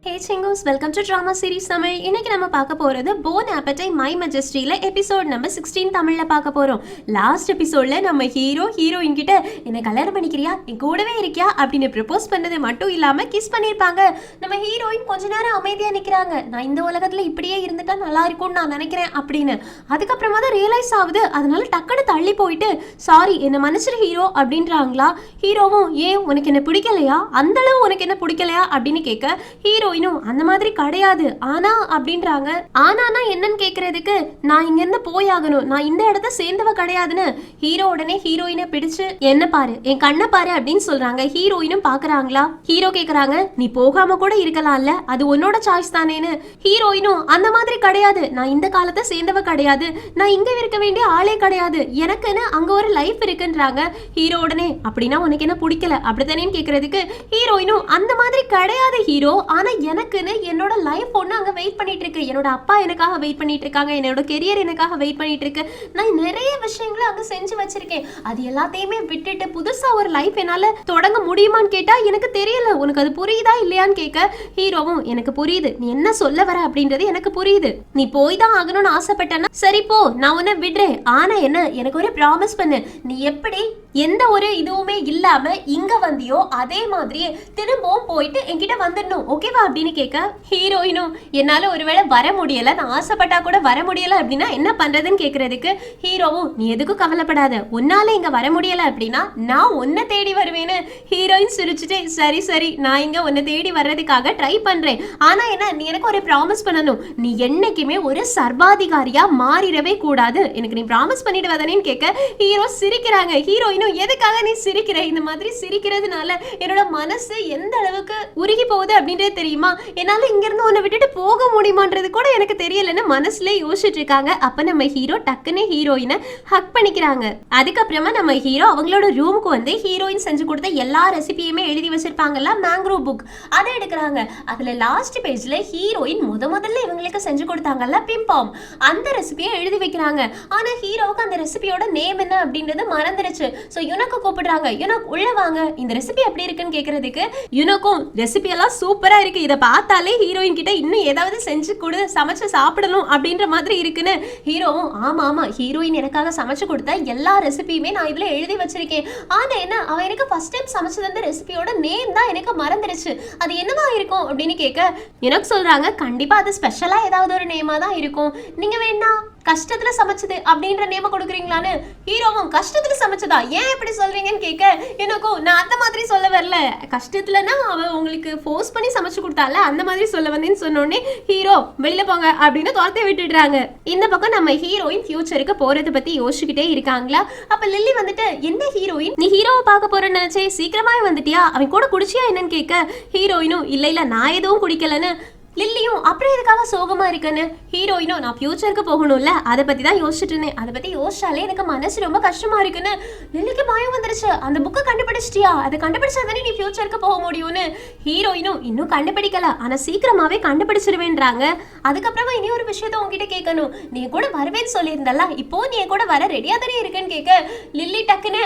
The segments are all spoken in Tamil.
Hey chingos, welcome to Drama Series Tamil. இன்னைக்கு நம்ம பார்க்க போறது Bon Appetit My Majestyல எபிசோட் நம்பர் 16 தமிழ்ல பார்க்க போறோம். லாஸ்ட் எபிசோட்ல நம்ம ஹீரோயின் கிட்ட என்ன கல்யாணம் பண்ணிக்கிறியா, என் கூடவே இருக்கியா அப்படின்னு ப்ரப்போஸ் பண்ணது மட்டும் இல்லாம கிஸ் பண்ணிருப்பாங்க. நம்ம ஹீரோயின் கொஞ்ச நேரம் அமைதியா நிக்கிறாங்க. நான் இந்த உலகத்துல இப்படியே இருந்துட்டா நல்லா இருக்கும்னு நான் நினைக்கிறேன் அப்படின்னு. அதுக்கப்புறமா தான் ரியலைஸ் ஆகுது. அதனால டக்குன்னு தள்ளி போயிட்டு சாரி என்ன மன்னிச்சிரு ஹீரோ அப்படின்றாங்களா. ஹீரோவும் ஏன் உனக்கு என்ன பிடிக்கலையா, அந்த அளவு உனக்கு என்ன பிடிக்கலையா அப்படின்னு கேட்க ஹீரோ அந்த மாதிரி கிடையாது ஆனா அப்படின்றாங்க. ஆனானா என்னன்னு கேக்குறதுக்கு நான் இங்க இருந்து போயாகணும், நான் இந்த இடத்த சேர்ந்தவ கிடையாதுன்னு ஹீரோ உடனே ஹீரோயினை பிடிச்சு என்ன பாரு, என் கண்ணை பாரு அப்படின்னு சொல்றாங்க. ஹீரோயினும் பாக்குறாங்களா. ஹீரோ கேக்குறாங்க நீ போகாம கூட இருக்கலாம்ல, அது உன்னோட சாய்ஸ் தானேன்னு. ஹீரோயினும் அந்த மாதிரி கிடையாது, நான் இந்த காலத்தை சேர்ந்தவ கிடையாது, நான் இங்க இருக்க வேண்டிய ஆளே கிடையாது, எனக்குன்னு அங்க ஒரு லைஃப் இருக்குன்றாங்க. ஹீரோ உடனே அப்படின்னா உனக்கு என்ன பிடிக்கல அப்படித்தானேன்னு கேக்குறதுக்கு ஹீரோயினும் அந்த மாதிரி கிடையாது ஹீரோ, ஆனா எனக்குன்னு என்னோட லைஃப் ஒன்று அங்கே வெயிட் பண்ணிட்டு இருக்கு, என்னோட அப்பா எனக்காக வெயிட் பண்ணிட்டு இருக்காங்க, என்னோட கெரியர் எனக்காக வெயிட் பண்ணிட்டு இருக்கு, நான் நிறைய விஷயங்களை அங்கே செஞ்சு வச்சிருக்கேன், அது எல்லாத்தையுமே விட்டுட்டு புதுசா ஒரு லைஃப் என்னால தொடங்க முடியுமான்னு கேட்டா எனக்கு தெரியல, உனக்கு அது புரியுதா இல்லையான்னு கேட்க ஹீரோவும் எனக்கு புரியுது நீ என்ன சொல்ல வர அப்படின்றது எனக்கு புரியுது, நீ போய் தான் ஆகணும்னு ஆசைப்பட்டேன்னா சரி போ நான் உன்னை விடுறேன், ஆனா என்ன எனக்கு ஒரு ப்ராமிஸ் பண்ணு, நீ எப்படி எந்த ஒரு இதுவுமே இல்லாம இங்க வந்தியோ அதே மாதிரியே திரும்பவும் போயிட்டு என்கிட்ட வந்துடணும் ஓகேவா அப்படின்னு கேட்க ஹீரோயினும் என்னால ஒருவேளை வர முடியல, நான் ஆசைப்பட்டா கூட வர முடியல அப்படின்னா என்ன பண்றதுன்னு கேக்குறதுக்கு ஹீரோவும் நீ எதுக்கும் கவலைப்படாத, உன்னால இங்க வர முடியல அப்படின்னா நான் உன்னை தேடி வருவேன்னு ஹீரோயின் சிரிச்சுட்டு சரி சரி நான் இங்க உன்னை தேடி வர்றதுக்காக ட்ரை பண்றேன், ஆனா என்ன நீ எனக்கு ஒரு ப்ராமிஸ் பண்ணணும், நீ என்னைக்குமே ஒரு சர்வாதிகாரியா மாறிடவே கூடாது, எனக்கு நீ ப்ராமிஸ் பண்ணிட்டு வதனேன்னு கேட்க ஹீரோ சிரிக்கிறாங்க. ஹீரோயின் எதுக்காக நீ சிரிக்கிற, இந்த மாதிரி சிரிக்கிறதுனால என்னோட மனசு எந்த அளவுக்கு உருகி போகுது அப்படின்றது தெரியுமா, என்னால இங்க இருந்து உன்னை விட்டுட்டு போக முடியுமான்றது கூட எனக்கு தெரியலன்னு மனசுல யோசிச்சுட்டு இருக்காங்க. அப்ப நம்ம ஹீரோ டக்குன்னு ஹீரோயினை ஹக் பண்ணிக்கிறாங்க. அதுக்கப்புறமா நம்ம ஹீரோ அவங்களோட ரூமுக்கு வந்து ஹீரோயின் செஞ்சு கொடுத்த எல்லா ரெசிபியுமே எழுதி வச்சிருப்பாங்கல்ல மேங்க்ரோ புக், அதை எடுக்கிறாங்க. அதுல லாஸ்ட் பேஜ்ல ஹீரோயின் முதல்ல இவங்களுக்கு செஞ்சு கொடுத்தாங்கல்ல பிம்பாம், அந்த ரெசிபியை எழுதி வைக்கிறாங்க. ஆனா ஹீரோவுக்கு அந்த ரெசிபியோட நேம் என்ன அப்படின்றது மறந்துருச்சு. சோ யுனக்கு கூப்பிடுறாங்க, யுனக் உள்ள வாங்க, இந்த ரெசிபி எப்படி இருக்குன்னு கேக்குறதுக்கு யுனக்கும் ரெசிபி எல்லாம் சூப்பரா இருக்கு, இதை பார்த்தாலே ஹீரோயின் கிட்ட இன்னும் ஏதாவது செஞ்சு கொடு சமைச்சு சாப்பிடணும் அப்படின்ற மாதிரி இருக்குன்னு ஹீரோவும் ஆமா ஆமா ஹீரோயின் எனக்காக சமைச்சு கொடுத்த எல்லா ரெசிபியுமே நான் இதுல எழுதி வச்சிருக்கேன், ஆனா என்ன அவ எனக்கு ஃபர்ஸ்ட் டைம் சமைச்சது அந்த ரெசிபியோட நேம் தான் எனக்கு மறந்துருச்சு, அது என்னவா இருக்கும் அப்படின்னு கேட்க எனக்கு சொல்றாங்க கண்டிப்பா அது ஸ்பெஷலா ஏதாவது ஒரு நேமா தான் இருக்கும், நீங்க வேணா கஷ்டத்துல சமைச்சது அப்படின்ற நேம கொடுக்குறீங்களான்னு. ஹீரோவும் கஷ்டத்துல சமைச்சதா ஏன் இப்படி சொல்றீங்கன்னு கேட்க எனக்கும் நான் அந்த மாதிரி சொல்ல வரல, கஷ்டத்துலன்னா அவ உங்களுக்கு ஃபோர்ஸ் பண்ணி சமைச்சு கொடுத்தால அந்த மாதிரி சொல்ல வந்தேன்னு சொன்னோடனே ஹீரோ வெளியில போங்க அப்படின்னு துரத்தி விட்டுடுறாங்க. இந்த பக்கம் நம்ம ஹீரோயின் ஃபியூச்சருக்கு போறதை பத்தி யோசிச்சுக்கிட்டே இருக்காங்களா. அப்ப லில்லி வந்துட்டு என்ன ஹீரோயின் நீ ஹீரோவை பார்க்க போறேன்னு நினைச்சே சீக்கிரமாவே வந்துட்டியா, அவன் கூட குடிச்சியா என்னன்னு கேட்க ஹீரோயினும் இல்ல நான் எதுவும் குடிக்கலன்னு. லில்லியும் அப்புறம் எதுக்காக சோகமா இருக்குன்னு. ஹீரோயினும் நான் ஃபியூச்சருக்கு போகணும்ல அதை பத்தி தான் யோசிச்சுட்டு இருந்தேன், அதை பத்தி யோசிச்சாலே எனக்கு மனசு ரொம்ப கஷ்டமா இருக்குன்னு. லில்லிக்கு பயம் வந்துருச்சு, அந்த புக்கை கண்டுபிடிச்சிட்டியா, அதை கண்டுபிடிச்சாதானே நீ ஃபியூச்சருக்கு போக முடியும்னு. ஹீரோயினும் இன்னும் கண்டுபிடிக்கல ஆனா சீக்கிரமாவே கண்டுபிடிச்சிருவேன்றாங்க. அதுக்கப்புறமா இனி ஒரு விஷயத்த உங்ககிட்ட கேட்கணும், நீ கூட வருவேன்னு சொல்லியிருந்தல, இப்போ நீ கூட வர ரெடியா தானே இருக்குன்னு கேட்க லில்லி டக்குன்னு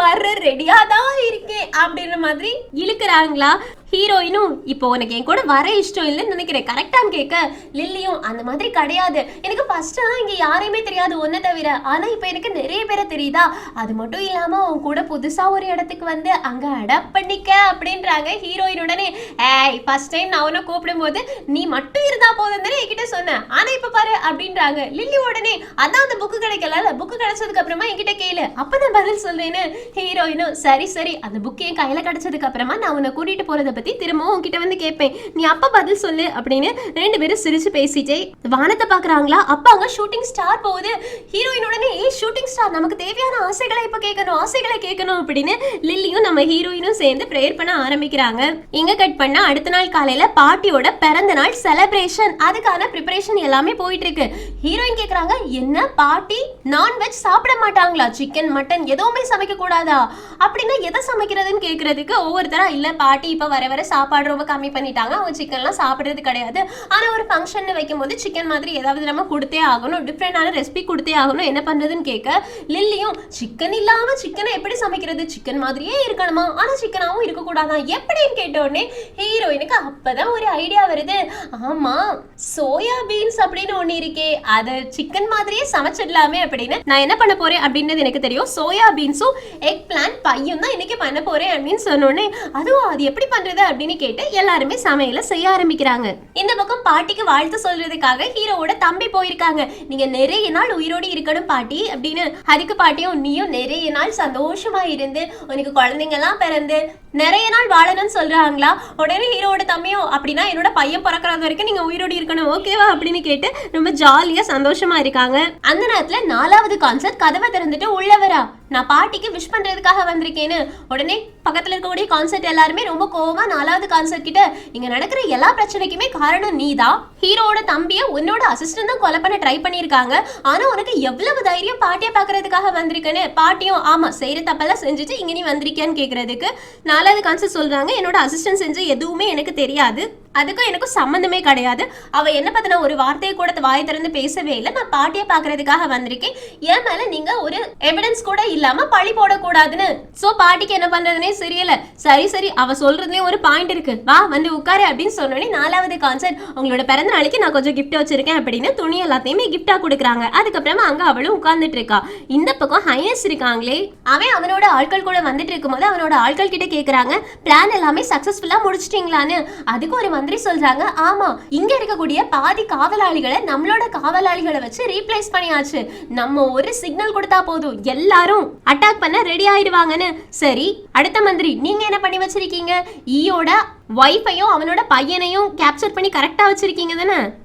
வர்ற ரெடியா தான் இருக்கேன் அப்படின்ற மாதிரி இழுக்கிறாங்களா. ஹீரோயினும் இப்போ உனக்கு என் கூட வர இஷ்டம் இல்லைன்னு நினைக்கிறேன் கரெக்டான்னு கேட்க லில்லியும் அந்த மாதிரி கிடையாது, எனக்கு ஃபர்ஸ்ட் இங்க யாரையுமே தெரியாது ஒன்ன தவிர, ஆனா இப்போ எனக்கு நிறைய பேரை தெரியுதா, அது மட்டும் இல்லாம உன் கூட புதுசா ஒரு இடத்துக்கு வந்து அங்க அடாப்ட் பண்ணிக்க அப்படின்றாங்க. ஹீரோயின் உடனே ஏய் ஃபர்ஸ்ட் டைம் நான் உன்னை கூப்பிடும் போது நீ மட்டும் இருந்தா போதும் தானே என்கிட்ட சொன்ன, ஆனா இப்ப பாரு அப்படின்றாங்க. லில்லி உடனே அதான் அந்த புக்கு கிடைக்கல, புக்கு கிடைச்சதுக்கு அப்புறமா என்கிட்ட கேளு அப்பதான் பதில் சொல்றேன்னு. ஹீரோயினும் சரி சரி அந்த புக்கு என் கையில கிடைச்சதுக்கு அப்புறமா நான் உன்னை கூட்டிட்டு போறத பத்தி திரும்பவும் உன்கிட்ட வந்து கேட்பேன், நீ அப்ப பதில் சொல்லு அப்படின்னு ரெண்டு பேரும் சிரிச்சு பேசிட்டே வானத்தை பாக்குறாங்களா. அப்ப அங்க ஷூட்டிங் ஸ்டார் போகுது. ஹீரோயின் உடனே ஷூட்டிங் ஸ்டார் நமக்கு தேவையான ஆசைகளை இப்ப கேட்கணும், ஆசைகளை கேட்கணும் அப்படின்னு லில்லியும் நம்ம ஹீரோயினும் சேர்ந்து பிரேயர் பண்ண ஆரம்பிக்கிறாங்க. இங்க கட் பண்ணா அடுத்த நாள் காலையில பாட்டியோட பிறந்த நாள் செலிப்ரேஷன், அதுக்கான ப்ரிப்பரேஷன் எல்லாமே போயிட்டு இருக்கு. ஹீரோயின் கேக்குறாங்க என்ன பாட்டி நான்வெஜ் சாப்பிட மாட்டாங்களா, சிக்கன் மட்டன் எதுவுமே சமைக்க கூடாதா அப்படின்னா எதை சமைக்கிறதுன்னு கேக்குறதுக்கு ஒவ்வொருத்தரா இல்ல பாட்டி இப்ப வர வர சாப்பாடு ரொம்ப கம்மி பண்ணிட்டாங்க, அவங்க சிக்கன்லாம் சாப்பிட சாப்பிடுறது கிடையாது. ஆனா ஒரு ஃபங்க்ஷன் வைக்கும் போது சிக்கன் மாதிரி ஏதாவது நம்ம கொடுத்தே ஆகணும், டிஃப்ரெண்டான ரெசிபி கொடுத்தே ஆகணும், என்ன பண்றதுன்னு கேட்க லில்லியும் சிக்கன் இல்லாம சிக்கனை எப்படி சமைக்கிறது, சிக்கன் மாதிரியே இருக்கணுமா, ஆனா சிக்கனாவும் இருக்க கூடாதான் எப்படின்னு கேட்ட உடனே ஹீரோயினுக்கு அப்பதான் ஒரு ஐடியா வருது. ஆமா, சோயா பீன்ஸ் அப்படின்னு ஒண்ணு இருக்கே, அத சிக்கன் மாதிரியே சமைச்சிடலாமே அப்படின்னு. நான் என்ன பண்ண போறேன் அப்படின்றது எனக்கு தெரியும். சோயா பீன்ஸும் எக் பிளான் பையும் தான் இன்னைக்கு பண்ண போறேன் அப்படின்னு சொன்னோடனே அதுவும் அது எப்படி பண்றது அப்படின்னு கேட்டு எல்லாருமே சமையல செய்ய ஆரம்பிக்கிறாங்க. இந்த பக்கம் பாட்டிக்கு வாழ்த்து சொல்றதுக்காக ஹீரோவோட தம்பி போயிருக்காங்க. நீங்க நிறைய நாள் உயிரோடு இருக்கணும் பாட்டி அப்படின்னு. அதுக்கு பாட்டியும் நீயும் நிறைய நாள் சந்தோஷமா இருந்து உனக்கு குழந்தைங்க எல்லாம் பிறந்து நிறைய நாள் வாழணும்னு சொல்றாங்களா. உடனே ஹீரோவோட தம்பியும் அப்படின்னா என்னோட பையன் பிறக்கிறது வரைக்கும் நீங்க உயிரோடு இருக்கணும் ஓகேவா அப்படின்னு கேட்டு ரொம்ப ஜாலியா சந்தோஷமா இருக்காங்க. அந்த நேரத்துல 4வது கான்சர்ட் கதவை திறந்துட்டு உள்ள வரா. நான் பாட்டிக்கு விஷ் பண்றதுக்காக வந்திருக்கேன்னு. உடனே பக்கத்துல இருக்கக்கூடிய கான்சர்ட் எல்லாருமே ரொம்ப கோவமா 4வது கான்சர்ட் கிட்ட இங்க நடக்கிற எல்லா பிரச்சனைக்குமே காரணம் நீதான், ஹீரோவோட தம்பிய உன்னோட அசிஸ்டன்ட் தான் கொலை பண்ண ட்ரை பண்ணிருக்காங்க, ஆனா உனக்கு எவ்வளவு தைரியம் பாட்டியை பாக்குறதுக்காக வந்திருக்கேன்னு. பாட்டியும் ஆமா செய்யற தப்பெல்லாம் செஞ்சுட்டு இங்க நீ வந்திருக்கியான்னு கேக்குறதுக்கு 4வது கான்சர்ட் சொல்றாங்க என்னோட அசிஸ்டன்ட் செஞ்ச எதுவுமே எனக்கு தெரியாது, அதுக்கும் எனக்கும் சம்பந்தமே கிடையாது, அவ என்ன பத்தின ஒரு வார்த்தையை கூட வாய் திறந்து பேசவே இல்லை, நான் பாட்டியை பாக்குறதுக்காக வந்திருக்கேன், என் மேல நீங்க ஒரு எவிடன்ஸ் கூட இல்லாம பழி போடக்கூடாதுன்னு. சோ பாட்டிக்கு என்ன பண்றதுனே தெரியல. சரி சரி அவ சொல்றதுலயும் ஒரு பாயிண்ட் இருக்கு, வா வந்து உட்காரு அப்படின்னு சொன்னோடனே 4வது கான்சர்ட் உங்களோட பிறந்த நாளைக்கு நான் கொஞ்சம் கிஃப்ட் வச்சிருக்கேன் அப்படின்னு துணி எல்லாத்தையுமே கிஃப்டா கொடுக்குறாங்க. அதுக்கப்புறமா அங்க அவளும் உட்கார்ந்துட்டு இருக்கா. இந்த பக்கம் ஹைனஸ் இருக்காங்களே, அவன் அவனோட ஆட்கள் கூட வந்துட்டு இருக்கும்போது அவனோட ஆட்கள் கிட்ட கேக்குறாங்க பிளான் எல்லாமே சக்சஸ்ஃபுல்லா முடிச்சிட்டீங்களான்னு. அதுக்கு ஒரு மந்திரி சொல்றாங்க ஆமா இங்க இருக்கக்கூடிய பாதி காவலாளிகளை நம்மளோட காவலாளிகளை வச்சு ரீப்ளேஸ் பண்ணியாச்சு, நம்ம ஒரு சிக்னல் கொடுத்தா போதும் எல்லாரும் அட்டாக் பண்ண ரெடி ஆயிடுவாங்கன்னு. சரி அடுத்த மந்திரி நீங்க என்ன பண்ணி வச்சிருக்கீங்க, ஈயோட வைஃபையும் அவனோட பையனையும் கேப்சர் பண்ணி கரெக்டா வச்சிருக்கீங்க தானே,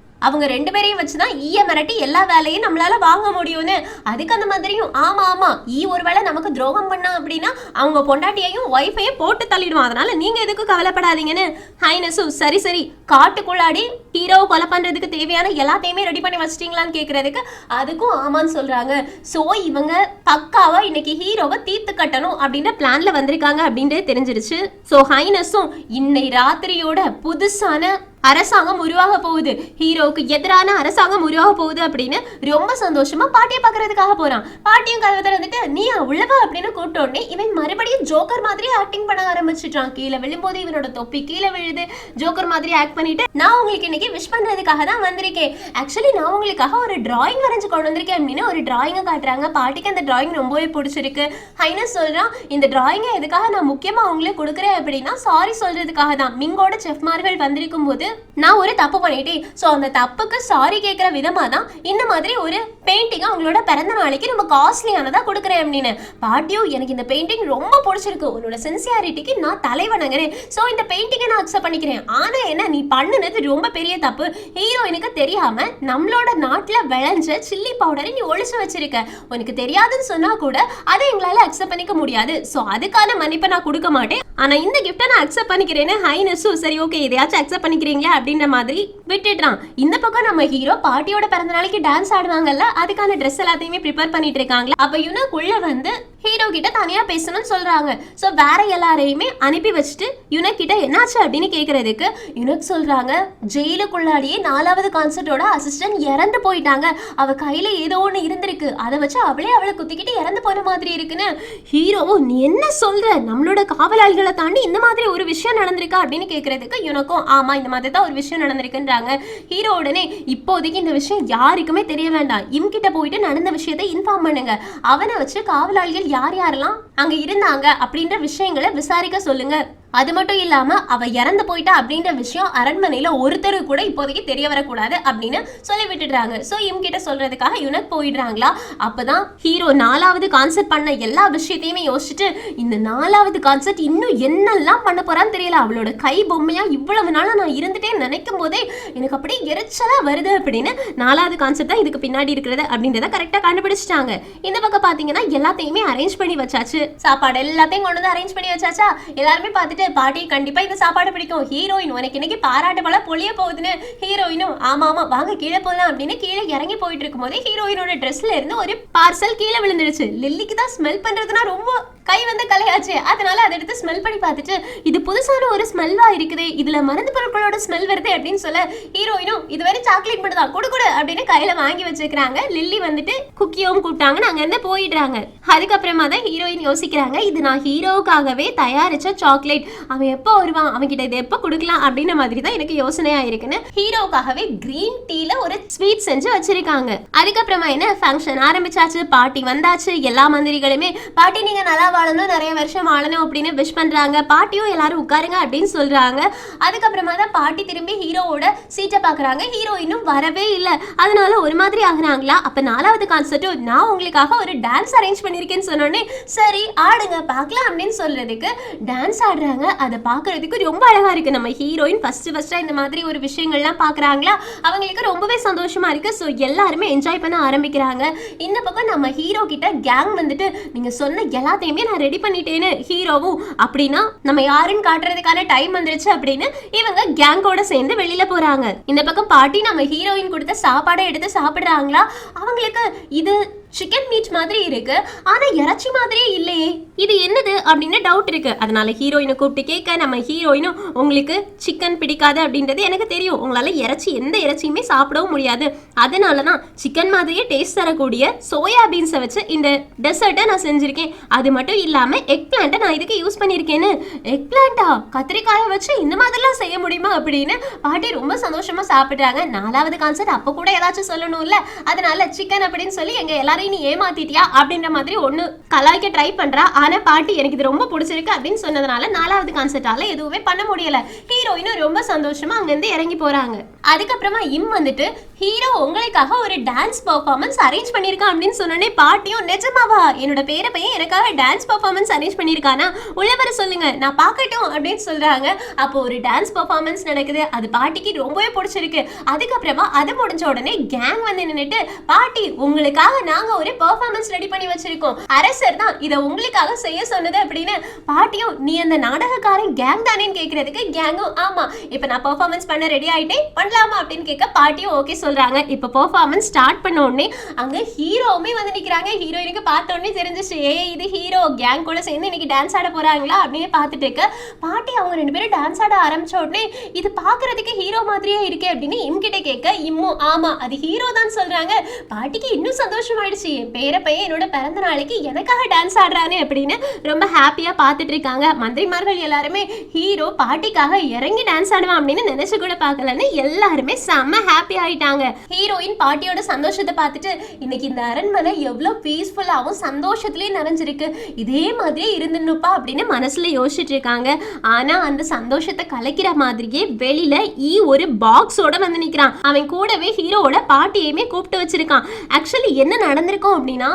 அவங்க 2 பேரையும் வச்சுதான் ஈய மிரட்டி எல்லா வேலையும் நம்மளால வாங்க முடியும்னு. அதுக்கு அந்த மாதிரியும் ஆமா ஆமா ஈ ஒருவேளை நமக்கு துரோகம் பண்ணா அப்படின்னா அவங்க பொண்டாட்டியையும் ஒய்ஃபையும் போட்டு தள்ளிடுவான், அதனால நீங்க எதுக்கும் கவலைப்படாதீங்கன்னு. ஹைனஸும் சரி சரி காட்டுக்குள்ளாடி ஹீரோவை கொலை பண்றதுக்கு தேவையான எல்லாத்தையுமே ரெடி பண்ணி வச்சிட்டீங்களான்னு கேட்கறதுக்கு அதுக்கும் ஆமான்னு சொல்றாங்க. சோ இவங்க பக்காவா இன்னைக்கு ஹீரோவை தீர்த்து கட்டணும் அப்படின்ற பிளான்ல வந்திருக்காங்க அப்படின்றது தெரிஞ்சிருச்சு. சோ ஹைனஸும் இன்னை ராத்திரியோட புதுசான அரசாங்கம் உருவாக போகுது, ஹீரோவுக்கு எதிரான அரசாங்கம் உருவாக போகுது அப்படின்னு ரொம்ப சந்தோஷமா பாட்டியை பாக்குறதுக்காக போறான். பாட்டியும் கதவை திறந்துட்டு நீ உள்ளவா அப்படின்னு கூப்பிட்ட உடனே இவன் மறுபடியும் ஜோக்கர் மாதிரி ஆக்டிங் பண்ண ஆரம்பிச்சிட்டான். கீழே விழும்போது இவனோட தொப்பி கீழே விழுது, ஜோக்கர் மாதிரி ஆக்ட் பண்ணிட்டு நான் உங்களுக்கு இன்னைக்கு விஷ் பண்றதுக்காக தான் வந்திருக்கேன், ஆக்சுவலி நான் உங்களுக்காக ஒரு டிராயிங் வரைஞ்சு கொண்டு வந்திருக்கேன் அப்படின்னு ஒரு டிராயிங்கை காட்டுறாங்க. பாட்டிக்கு அந்த டிராயிங் ரொம்பவே பிடிச்சிருக்கு. ஹைனஸ் சொல்றான் இந்த டிராயிங்கை எதுக்காக நான் முக்கியமா உங்களுக்கு கொடுக்குறேன் அப்படின்னா சாரி சொல்றதுக்காக தான், மிங்கோட செஃப்மார்கள் வந்திருக்கும் போது நான் ஒரு தப்பு பண்ணிட்டேன், சோ அந்த தப்புக்கு சாரி கேட்கிற விதமா தான் இந்த மாதிரி ஒரு பெயிண்டிங் அவங்களோட பிறந்த நாளைக்கு ரொம்ப காஸ்ட்லியானதா கொடுக்குறேன் அப்படின்னு. பாட்டியும் எனக்கு இந்த பெயிண்டிங் ரொம்ப பிடிச்சிருக்கு, உன்னோட சின்சியாரிட்டிக்கு நான் தலைவணங்குறேன், சோ இந்த பெயிண்டிங்கை நான் அக்செப்ட் பண்ணிக்கிறேன், ஆனா என்ன நீ பண்ணுனது ரொம்ப பெரிய தப்பு, ஹீரோயினுக்கு தெரியாம நம்மளோட நாட்டுல விளைஞ்ச சில்லி பவுடரை நீ ஒளிச்சு வச்சிருக்க, உனக்கு தெரியாதுன்னு சொன்னா கூட அதை எங்களால அக்செப்ட் பண்ணிக்க முடியாது, சோ அதுக்கான மன்னிப்பை நான் கொடுக்க மாட்டேன், ஆனா இந்த கிஃப்டை நான் அக்செப்ட் பண்ணிக்கிறேன்னு. ஹைனஸும் சரி ஓகே இதையாச்சும் அக்செப்ட் பண்ணிக்கிறீங்களா அப்படின்ற மாதிரி விட்டுட்டான். இந்த பக்கம் நம்ம ஹீரோ பாட்டியோட பிறந்த நாளைக்கு டான்ஸ் ஆடுவாங்கல்ல, அதுக்கான ட்ரெஸ் எல்லாத்தையுமே ப்ரிப்பேர் பண்ணிட்டு இருக்காங்க. அப்ப யுனக் உள்ள வந்து ஹீரோ கிட்ட தனியா பேசணும்னு சொல்றாங்க. சோ வேற எல்லாரையுமே அனுப்பி வச்சுட்டு யுனக் கிட்ட என்னாச்சு அப்படின்னு கேக்குறதுக்கு யுனக் சொல்றாங்க ஜெயிலுக்குள்ளாடியே 4வது கான்சர்ட்டோட அசிஸ்டன்ட் இறந்து போயிட்டாங்க, அவ கையில ஏதோ ஒண்ணு இருந்திருக்கு, அதை வச்சு அவளை குத்திக்கிட்டு இறந்து போன மாதிரி இருக்குன்னு. ஹீரோ நீ என்ன சொல்ற, நம்மளோட காவலாளிகளை தாண்டி இந்த மாதிரி ஒரு விஷயம் நடந்திருக்கா அப்படின்னு கேக்குறதுக்கு யுனக்கும் ஆமா இந்த மாதிரி தான் ஒரு விஷயம் நடந்திருக்குன்றாங்க. ஹீரோ உடனே இப்போதைக்கு இந்த விஷயம் யாருக்குமே தெரிய வேண்டாம், இம்கிட்ட போயிட்டு நடந்த விஷயத்தை இன்ஃபார்ம் பண்ணுங்க, அவனை வச்சு காவலாளிகள் யார் யாரெல்லாம் அங்க இருந்தாங்க அப்படின்ற விஷயங்களை விசாரிக்க சொல்லுங்க, அது மட்டும் இல்லாம அவ இறந்து போயிட்டா அப்படின்ற விஷயம் அரண்மனையில ஒருத்தரு கூட இப்போதைக்கு தெரிய வரக்கூடாது அப்படின்னு சொல்லி விட்டுடுறாங்க. சோ இவங்கிட்ட சொல்றதுக்காக யுனக் போயிடுறாங்களா. அப்பதான் ஹீரோ 4வது கான்செப்ட் பண்ண எல்லா விஷயத்தையுமே யோசிச்சுட்டு இந்த 4வது கான்செப்ட் இன்னும் என்னெல்லாம் பண்ண போறான்னு தெரியல, அவளோட கை பொம்மையா இவ்வளவு நாளா நான் இருந்துட்டே நினைக்கும் போதே எனக்கு அப்படியே எரிச்சலா வருது அப்படின்னு 4வது கான்செப்ட் தான் இதுக்கு பின்னாடி இருக்கிறது அப்படின்றத கரெக்டா கண்டுபிடிச்சிட்டாங்க. இந்த பக்கம் பாத்தீங்கன்னா எல்லாத்தையுமே அரேஞ்ச் பண்ணி வச்சாச்சு, சாப்பாடு எல்லாத்தையும் கொண்டு வந்து அரேஞ்ச் பண்ணி வச்சாச்சா. எல்லாருமே பார்த்துட்டு பாட்டி கண்டிப்பா இந்த சாப்பாடு பிடிக்கும், ஹீரோயின் உனக்கு இன்னைக்கு பாராட்டு போல பொழிய போகுதுன்னு. ஹீரோயினும் ஆமா ஆமா வாங்க கீழே போகலாம் அப்படின்னு கீழே இறங்கி போயிட்டு இருக்கும் போது ஹீரோயினோட ட்ரெஸ்ல இருந்து ஒரு பார்சல் கீழே விழுந்துருச்சு. லில்லிக்கு தான் ஸ்மெல் பண்றதுன்னா ரொம்ப கை வந்து கலையாச்சு, அதனால அதை எடுத்து ஸ்மெல் பண்ணி பார்த்துட்டு இது புதுசான ஒரு ஸ்மெல்லா இருக்குது, இதுல மருந்து பொருட்களோட ஸ்மெல் வருது அப்படின்னு சொல்ல ஹீரோயினும் இதுவரை சாக்லேட் மட்டும் தான் கொடு அப்படின்னு கையில வாங்கி வச்சிருக்காங்க. லில்லி வந்துட்டு குக்கியும் கூப்பிட்டாங்கன்னு அங்க இருந்து போயிடுறாங்க. அதுக்கப்புறமா தான் ஹீரோயின் யோசிக்கிறாங்க, இது நான் ஹீரோவுக்காகவே தயாரிச்ச சாக்லேட், அவன் எப்போ வருவான், அவன்கிட்ட இதை எப்போ கொடுக்கலாம் அப்படின்ற மாதிரி தான் எனக்கு யோசனையா இருக்குன்னு ஹீரோவுக்காகவே கிரீன் டீல ஒரு ஸ்வீட் செஞ்சு வச்சிருக்காங்க. அதுக்கப்புறமா என்ன ஃபங்க்ஷன் ஆரம்பிச்சாச்சு, பாட்டி வந்தாச்சு. எல்லா மந்திரிகளுமே பாட்டி நீங்க நல்லா வாழணும், நிறைய வருஷம் வாழணும் அப்படின்னு விஷ் பண்றாங்க. பாட்டியும் எல்லாரும் உட்காருங்க அப்படின்னு சொல்றாங்க. அதுக்கப்புறமா தான் பாட்டி திரும்பி ஹீரோவோட சீட்டை பாக்குறாங்க. ஹீரோ இன்னும் வரவே இல்லை, அதனால ஒரு மாதிரி ஆகுறாங்களா. அப்ப 4வது கான்சர்ட்டும் நான் உங்களுக்காக ஒரு டான்ஸ் அரேஞ்ச் பண்ணிருக்கேன்னு சொன்னோடனே சரி ஆடுங்க பார்க்கலாம் அப்படின்னு சொல்றதுக்கு டான்ஸ் ஆடுறாங்க. அதை பாக்குறதுக்கு ரொம்ப அழகா இருக்கு. நம்ம ஹீரோயின் ஃபர்ஸ்டா இந்த மாதிரி ஒரு விஷயங்கள்லாம் பாக்குறாங்களா, அவங்களுக்கு ரொம்பவே சந்தோஷமா இருக்கு. ஸோ எல்லாருமே என்ஜாய் பண்ண ஆரம்பிக்கிறாங்க. இந்த பக்கம் நம்ம ஹீரோ கிட்ட கேங் வந்துட்டு நீங்க சொன்ன எல்லாத்தையுமே நான் ரெடி பண்ணிட்டேன்னு ஹீரோவும் அப்படின்னா நம்ம யாருன்னு காட்டுறதுக்கான டைம் வந்துருச்சு அப்படின்னு இவங்க கேங்கோட சேர்ந்து வெளியில போறாங்க. இந்த பக்கம் பாட்டி நம்ம ஹீரோயின் கொடுத்த சாப்பாடை எடுத்து சாப்பிடுறாங்களா. அவங்களுக்கு இது சிக்கன் மீட் மாதிரி இருக்கு, ஆனா இறைச்சி மாதிரியே இல்லையே, இது என்னது அப்படின்னு டவுட் இருக்கு. அதனால ஹீரோயினை கூப்பிட்டு கேட்க நம்ம ஹீரோயினும் உங்களுக்கு சிக்கன் பிடிக்காது அப்படின்றது எனக்கு தெரியும், உங்களால எந்த இறைச்சியுமே சாப்பிடவும் முடியாது, அதனாலதான் சிக்கன் மாதிரியே டேஸ்ட் தரக்கூடிய சோயா பீன்ஸை வச்சு இந்த டெசர்ட்டை நான் செஞ்சிருக்கேன். அது மட்டும் இல்லாம எக் பிளான்ட்டை நான் இதுக்கு யூஸ் பண்ணியிருக்கேன்னு. எக் பிளான்ட்டா, கத்திரிக்காயை வச்சு இந்த மாதிரிலாம் செய்ய முடியுமா அப்படின்னு பாட்டி ரொம்ப சந்தோஷமா சாப்பிடுறாங்க. 4வது கான்செப்ட் அப்போ கூட ஏதாச்சும் சொல்லணும்ல, அதனால சிக்கன் அப்படின்னு சொல்லி எங்க எல்லாரும் நீ ஏமாத்திட்டியா அப்படின்ற மாதிரி ஒண்ணு கலாய்க்க ட்ரை பண்றா. ஆனா பாட்டி எனக்கு இது ரொம்ப பிடிச்சிருக்கு அப்படின்னு சொன்னதுனால 4வது கான்செப்டால எதுவுமே பண்ண முடியல. ஹீரோயினும் ரொம்ப சந்தோஷமா அங்க இருந்து இறங்கி போறாங்க. அதுக்கப்புறமா வந்துட்டு ஹீரோ உங்களுக்காக ஒரு டான்ஸ் பெர்ஃபார்மன்ஸ் அரேஞ்ச் பண்ணிருக்கான் அப்படின்னு சொன்னோடனே பாட்டியும் நிஜமாவா, என்னோட பேர பையன் எனக்காக டான்ஸ் பெர்ஃபார்மன்ஸ் அரேஞ்ச் பண்ணிருக்கானா, உள்ள வர சொல்லுங்க நான் பார்க்கட்டும் அப்படின்னு சொல்றாங்க. அப்போ ஒரு டான்ஸ் பெர்ஃபார்மன்ஸ் நடக்குது. அது பாட்டிக்கு ரொம்பவே பிடிச்சிருக்கு. அதுக்கப்புறமா அது முடிஞ்ச உடனே கேங் வந்து நின்னுட்டு பாட்டி உங்களுக்காக நாங்க ஒரு பெர்ஃபார்மன்ஸ் ரெடி பண்ணி வச்சிருக்கோம், அரசர் தான் இதை உங்களுக்காக செய்ய சொன்னது அப்படின்னு. பாட்டியும் நீ அந்த நாடகக்காரன் கேங் தானேன்னு கேட்கறதுக்கு கேங்கும் ஆமா இப்ப நான் பெர்ஃபார்மன்ஸ் பண்ண ரெடி ஆயிட்டேன் பண்ணலாமா அப்படின்னு கேட்க பாட்டியும் ஓகே சொல்றாங்க. இப்ப பெர்ஃபார்மன்ஸ் ஸ்டார்ட் பண்ண உடனே அங்க ஹீரோவுமே வந்து நிக்கிறாங்க. ஹீரோயினுக்கு பார்த்த உடனே தெரிஞ்சிச்சு இது ஹீரோ கேங் கூட சேர்ந்து இன்னைக்கு டான்ஸ் ஆட போறாங்களா அப்படின்னு பார்த்துட்டு இருக்க. பாட்டி அவங்க 2 பேரும் டான்ஸ் ஆட ஆரம்பிச்ச உடனே இது பாக்குறதுக்கு ஹீரோ மாதிரியே இருக்கே அப்படின்னு இம்கிட்ட கேட்க இம்மும் ஆமா அது ஹீரோ தான் சொல்றாங்க. பாட்டிக்கு இன்னும் சந்தோஷமாயிடுச்சு, என் பேர பையன் என்னோட பிறந்த நாளைக்கு எனக்காக டான்ஸ் ஆடுறானே அப்படின்னு ரொம்ப ஹாப்பியா பார்த்துட்டு இருக்காங்க. மந்திரிமார்கள் எல்லாருமே ஹீரோ பாட்டிக்காக இறங்கி டான்ஸ் ஆடுவான் அப்படின்னு நினைச்சு கூட பார்க்கலன்னு எல்லாருமே செம்ம ஹாப்பி ஆயிட்டாங்க. ஹீரோயின் பாட்டியோட சந்தோஷத்தை பார்த்துட்டு இன்னைக்கு இந்த அரண்மனை எவ்வளவு பீஸ்ஃபுல்லாவும் சந்தோஷத்திலேயே நிறைஞ்சிருக்கு, இதே மாதிரியே இருந்துன்னுப்பா அப்படின்னு மனசுல யோசிச்சுட்டு இருக்காங்க. ஆனா அந்த சந்தோஷத்தை கலைக்கிற மாதிரியே வெளியில ஒரு பாக்ஸோட வந்து நிக்கிறான். அவன் கூடவே ஹீரோவோட பாட்டியுமே கூப்பிட்டு வச்சிருக்கான். ஆக்சுவலி என்ன நடந்திருக்கும் அப்படின்னா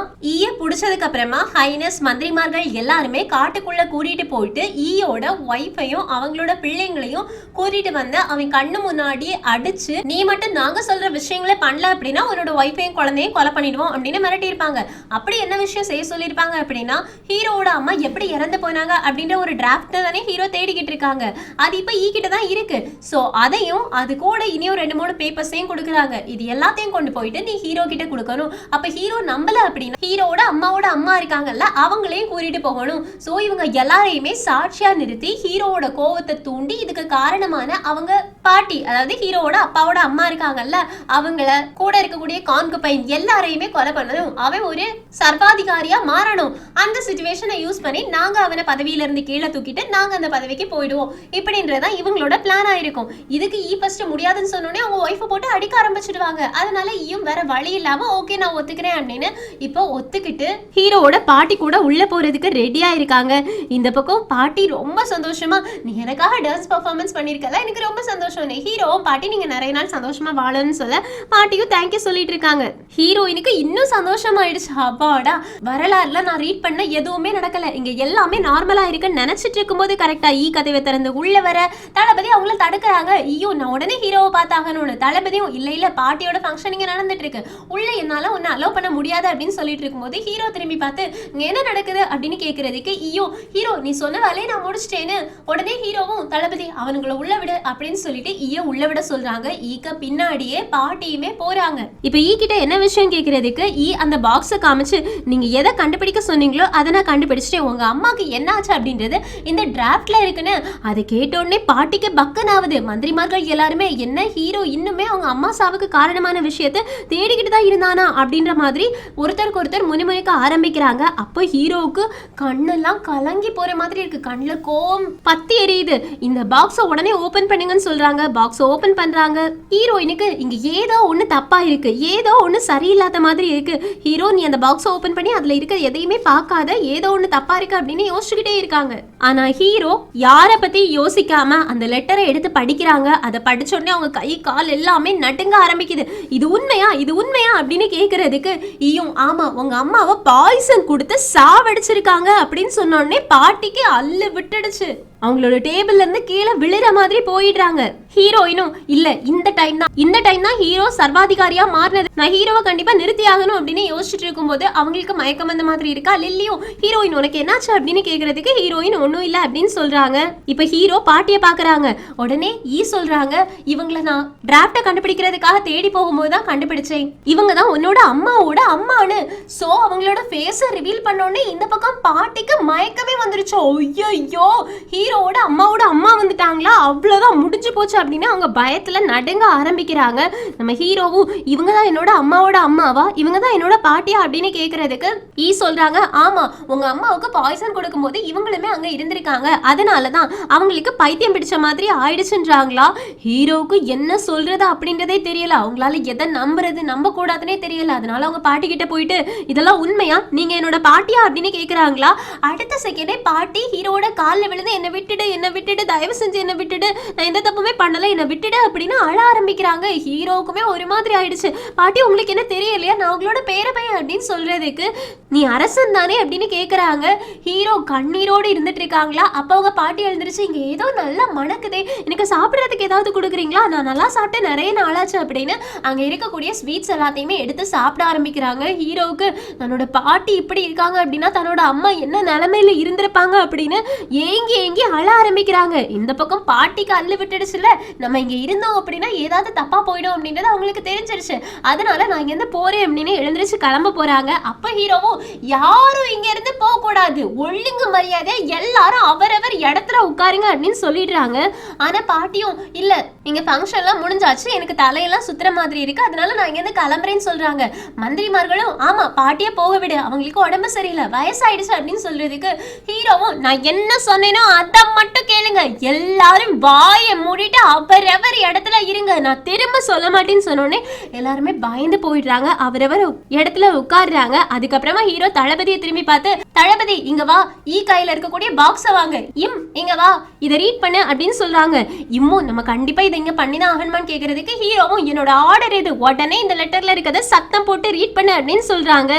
புடிச்சதுக்கு அப்புறமா ஹைனஸ் மந்திரிமார்கள் எல்லாருமே காட்டுக்குள்ள கூட்டிட்டு போயிட்டு ஈயோட ஒய்ஃபையும் அவங்களோட பிள்ளைங்களையும் கூட்டிட்டு வந்து அவன் கண்ணு முன்னாடி அடிச்சு நீ மட்டும் நாங்க சொல்ற விஷயங்களை பண்ணல அப்படின்னா உன்னோட ஒய்ஃபையும் குழந்தையும் கொலை பண்ணிடுவோம் அப்படின்னு மிரட்டி இருப்பாங்க. அப்படி என்ன விஷயம் செய்ய சொல்லியிருப்பாங்க அப்படின்னா ஹீரோவோட அம்மா எப்படி இறந்து போனாங்க அப்படின்ற ஒரு டிராஃப்ட் தானே ஹீரோ தேடிக்கிட்டு இருக்காங்க. அது இப்ப கிட்ட தான் இருக்கு. சோ அதையும் அது கூட இனியும் 2-3 பேப்பர்ஸையும் கொடுக்குறாங்க. இது எல்லாத்தையும் கொண்டு போயிட்டு நீ ஹீரோ கிட்ட கொடுக்கணும். அப்ப ஹீரோ நம்பல அப்படின்னா ஹீரோவோட அம்மாவோட அம்மா இருக்காங்கல்ல அவங்களையும் கூட்டிட்டு போகணும். சோ இவங்க எல்லாரையுமே சாட்சியா நிறுத்தி ஹீரோவோட கோவத்தை தூண்டி இதுக்கு காரணமான அவங்க பாட்டி அதாவது ஹீரோவோட அப்பாவோட அம்மா இருக்காங்கல்ல அவங்கள கூட இருக்கக்கூடிய கான்குபைன் எல்லாரையுமே கொலை பண்ணணும். அவன் ஒரு சர்வாதிகாரியா மாறணும். அந்த சிச்சுவேஷனை யூஸ் பண்ணி நாங்க அவனை பதவியில இருந்து கீழே தூக்கிட்டு நாங்க அந்த பதவிக்கு போயிடுவோம் இப்படின்றதா இவங்களோட பிளான் ஆயிருக்கும். இதுக்கு ஃபர்ஸ்ட் முடியாதுன்னு சொன்னோடனே அவங்க ஒய்ஃபை போட்டு அடிக்க ஆரம்பிச்சிடுவாங்க. அதனால வேற வழி இல்லாம ஓகே நான் ஒத்துக்கிறேன் அப்படின்னு இப்போ ஒத்துக்கிட்டு ஹீரோவோட பாட்டி கூட உள்ள போறதுக்கு ரெடியா இருக்காங்க. இந்த பக்கம் பாட்டி ரொம்ப சந்தோஷமா நீ எனக்காக டான்ஸ் பெர்ஃபார்மன்ஸ் பண்ணிருக்கல எனக்கு ரொம்ப சந்தோஷம். ஹீரோவும் பாட்டி நீங்க நிறைய நாள் சந்தோஷமா வாழணும்னு சொல்ல பாட்டியும் தேங்க்யூ சொல்லிட்டு இருக்காங்க. ஹீரோயினுக்கு இன்னும் சந்தோஷமாயிடுச்சு. அப்பாடா வரலாறுல நான் ரீட் பண்ண எதுவுமே நடக்கல, இங்க எல்லாமே நார்மலா இருக்குன்னு நினைச்சிட்டு இருக்கும்போது கரெக்டா கதவை திறந்து உள்ள வர தளபதி அவங்கள தடுக்கிறாங்க. நான் உடனே ஹீரோவை பார்த்தாகணும்னு. தளபதியும் இல்ல பாட்டியோட ஃபங்க்ஷன் இங்க நடந்துட்டு இருக்கு, உள்ள என்னால ஒன்னு அலோ பண்ண முடியாது அப்படின்னு சொல்லிட்டு இருக்கும்போது ஹீரோ திரும்பி பார்த்து இங்க என்ன நடக்குது அப்படின்னு கேக்குறதுக்கு ஹீரோ நீ சொன்ன வேலையை நான் முடிச்சிட்டேன்னு உடனே ஹீரோவும் தளபதி அவனுங்களை உள்ள விடு அப்படின்னு சொல்லிட்டு உள்ள விட சொல்றாங்க. ஈக்க பின்னாடியே பாட்டியுமே போறாங்க. இப்ப கிட்ட என்ன விஷயம் கேக்குறதுக்கு அந்த பாக்ஸை காமிச்சு நீங்க எதை கண்டுபிடிக்க சொன்னீங்களோ அதை நான் கண்டுபிடிச்சிட்டேன், உங்க அம்மாக்கு என்ன ஆச்சு அப்படின்றது இந்த டிராஃப்ட்ல இருக்குன்னு. அதை கேட்டோடனே பாட்டிக்கு பக்கன் ஆகுது. மந்திரிமார்கள் எல்லாருமே என்ன ஹீரோ இன்னுமே அவங்க அம்மா சாவுக்கு காரணமான விஷயத்தை தேடிக்கிட்டு தான் இருந்தானா அப்படின்ற மாதிரி ஒருத்தருக்கு ஒருத்தர் முனிமுனைக்க ஆரம்பிக்கிறாங்க. அப்போ ஹீரோவுக்கு கண்ணெல்லாம் கலங்கி போற மாதிரி இருக்கு. கண்ணுல கோம் பத்தி எரியுது. இந்த பாக்ஸை உடனே ஓபன் பண்ணுங்கன்னு சொல்றாங்க. பாக்ஸை ஓபன் பண்றாங்க. ஹீரோயினுக்கு இங்க ஏதோ ஒண்ணு தப்பா இருக்கு, ஏதோ ஒண்ணு சரியில்லாத மாதிரி இருக்கு. ஹீரோ நீ அந்த பாக்ஸை ஓபன் பண்ணி அதுல இருக்க எதையுமே பார்க்காத, ஏதோ ஒண்ணு தப்பா இருக்கு அப்படின்னு யோசிச்சுக்கிட்டே இருக்காங்க. ஆனா ஹீரோ யார பத்தி யோசிக்காம அந்த லெட்டரை எடுத்து படிக்கிறாங்க. அதை படிச்ச உடனே அவங்க கை கால் எல்லாமே நடுங்க ஆரம்பிக்குது. இது உண்மையா அப்படின்னு கேக்குறதுக்கு ஆமா உங்க அம்மாவை பாய்சன் கொடுத்து சாவடிச்சிருக்காங்க அப்படின்னு சொன்ன உடனே பாட்டிக்கு அல்லு விட்டுடுச்சு. அவங்களோட டேபிள்ல இருந்து கீழே விழுற மாதிரி போயிடுறாங்க. ஹீரோயினும் இல்ல இந்த டைம் தான் ஹீரோ சர்வாதிகாரியா மாறினது, நான் ஹீரோவை கண்டிப்பா நிறுத்தி ஆகணும் அப்படின்னு யோசிச்சுட்டு இருக்கும்போது அவங்களுக்கு மயக்கம் வந்த மாதிரி இருக்கா. லில்லியும் ஹீரோயின் உனக்கு என்னாச்சு அப்படின்னு கேக்குறதுக்கு ஹீரோயின் ஒன்னும் இல்ல அப்படின்னு சொல்றாங்க. இப்ப ஹீரோ பாட்டிய பாக்குறாங்க. உடனே சொல்றாங்க இவங்களை நான் டிராஃப்ட கண்டுபிடிக்கிறதுக்காக தேடி போகும்போது தான் கண்டுபிடிச்சேன், இவங்க தான் உன்னோட அம்மாவோட அம்மானு. சோ அவங்களோட ஃபேஸ ரிவீல் பண்ண உடனே இந்த பக்கம் பாட்டிக்கு மயக்கமே வந்துருச்சு. ஐயோ ஹீரோவோட அம்மாவோட அம்மா வந்துட்டாங்களா, அவ்வளவுதான் முடிஞ்சு போச்சு அப்படின்னு அவங்க பயத்துல நடுங்க ஆரம்பிக்கிறாங்க. நம்ம ஹீரோவும் இவங்க தான் என்னோட அம்மாவோட அம்மாவா, இவங்க தான் என்னோட பாட்டியா அப்படின்னு கேக்குறதுக்கு சொல்றாங்க ஆமா உங்க அம்மாவுக்கு பாய்சன் கொடுக்கும் போது இவங்களுமே அங்க இருந்திருக்காங்க, அதனாலதான் அவங்களுக்கு பைத்தியம் பிடிச்ச மாதிரி ஆயிடுச்சுன்றாங்களா. ஹீரோவுக்கு என்ன சொல்றது அப்படின்றதே தெரியல. அவங்களால எதை நம்ப கூடாதுன்னே தெரியல. அதனால அவங்க பாட்டி கிட்ட போயிட்டு இதெல்லாம் உண்மையா, நீங்க என்னோட பாட்டியா அப்படின்னு கேக்குறாங்களா. அடுத்த செகண்டே பாட்டி ஹீரோவோட காலில் விழுந்து என்ன விட்டுடு தயவு செஞ்சு என்ன விட்டுடு, நான் எந்த தப்புமே பண்ணல, என்ன விட்டுடு அப்படின்னு அழ ஆரம்பிக்கிறாங்க. ஹீரோவுக்குமே ஒரு மாதிரி ஆயிடுச்சு. பாட்டி உங்களுக்கு என்ன தெரியலையா, நான் உங்களோட பேரப்பையன் அப்படின்னு சொல்றதுக்கு நீ அரசன் தானே அப்படின்னு கேக்குறாங்க. ஹீரோ கண்ணீரோடு இருந்துட்டு இருக்காங்களா. அப்ப அவங்க பாட்டி எழுந்திருச்சு இங்க ஏதோ நல்லா மணக்குதே, எனக்கு சாப்பிடறதுக்கு ஏதாவது கொடுக்குறீங்களா, நான் நல்லா சாப்பிட்டு நிறைய நாளாச்சு அப்படின்னு அங்க இருக்கக்கூடிய ஸ்வீட்ஸ் எல்லாத்தையுமே எடுத்து சாப்பிட ஆரம்பிக்கிறாங்க. ஹீரோவுக்கு தன்னோட பாட்டி இப்படி இருக்காங்க அப்படின்னா தன்னோட அம்மா என்ன நிலைமையில இருந்திருப்பாங்க அப்படின்னு ஏங்கி அழ ஆரம்பிக்கிறாங்க. இந்த பக்கம் பாட்டிக்கு அள்ளு விட்டுடுச்சுல, நம்ம இங்க இருந்தோம் அப்படின்னா ஏதாவது தப்பா போயிடும் அப்படின்றது அவங்களுக்கு தெரிஞ்சிருச்சு. அதனால நான் இங்க இருந்து போறேன் அப்படின்னு எழுந்திரிச்சு கிளம்ப போறாங்க. அப்ப ஹீரோவும் யாரும் இங்க இருந்து போக கூடாது, ஒழுங்கு மரியாதை எல்லாரும் அவரவர் இடத்துல உட்காருங்க அப்படின்னு சொல்லிடுறாங்க. ஆனா பாட்டியும் இல்ல இங்க ஃபங்க்ஷன் எல்லாம் முடிஞ்சாச்சு, எனக்கு தலையெல்லாம் சுத்துற மாதிரி இருக்கு, அதனால நான் இங்க இருந்து கிளம்புறேன்னு சொல்றாங்க. மந்திரிமார்களும் ஆமா பாட்டியே போக விடு, அவங்களுக்கு உடம்பு சரியில்லை, வயசாயிடுச்சு அப்படின்னு சொல்றதுக்கு ஹீரோவும் நான் என்ன சொன்னேனோ அதை மட்டும் கேளுங்க, எல்லாரும் வாயை மூடிட்டு அவரவர் இடத்துல இருங்க, நான் திரும்ப சொல்ல மாட்டேன்னு சொன்னோடனே எல்லாருமே பயந்து போயிடுறாங்க. அவரவர் இடத்துல உட்கார்றாங்க. அதுக்கப்புறமா ஹீரோ தளபதியை திரும்பி பார்த்து தளபதி இங்க வா, கையில இருக்கக்கூடிய பாக்ஸ வாங்க, இங்க வா இதை ரீட் பண்ணு அப்படின்னு சொல்றாங்க. நம்ம கண்டிப்பா இதை இங்க பண்ணிதான் ஆகணுமான்னு கேக்குறதுக்கு ஹீரோவும் என்னோட ஆர்டர் இது, உடனே இந்த லெட்டர்ல இருக்கிறத சத்தம் போட்டு ரீட் பண்ணு அப்படின்னு சொல்றாங்க.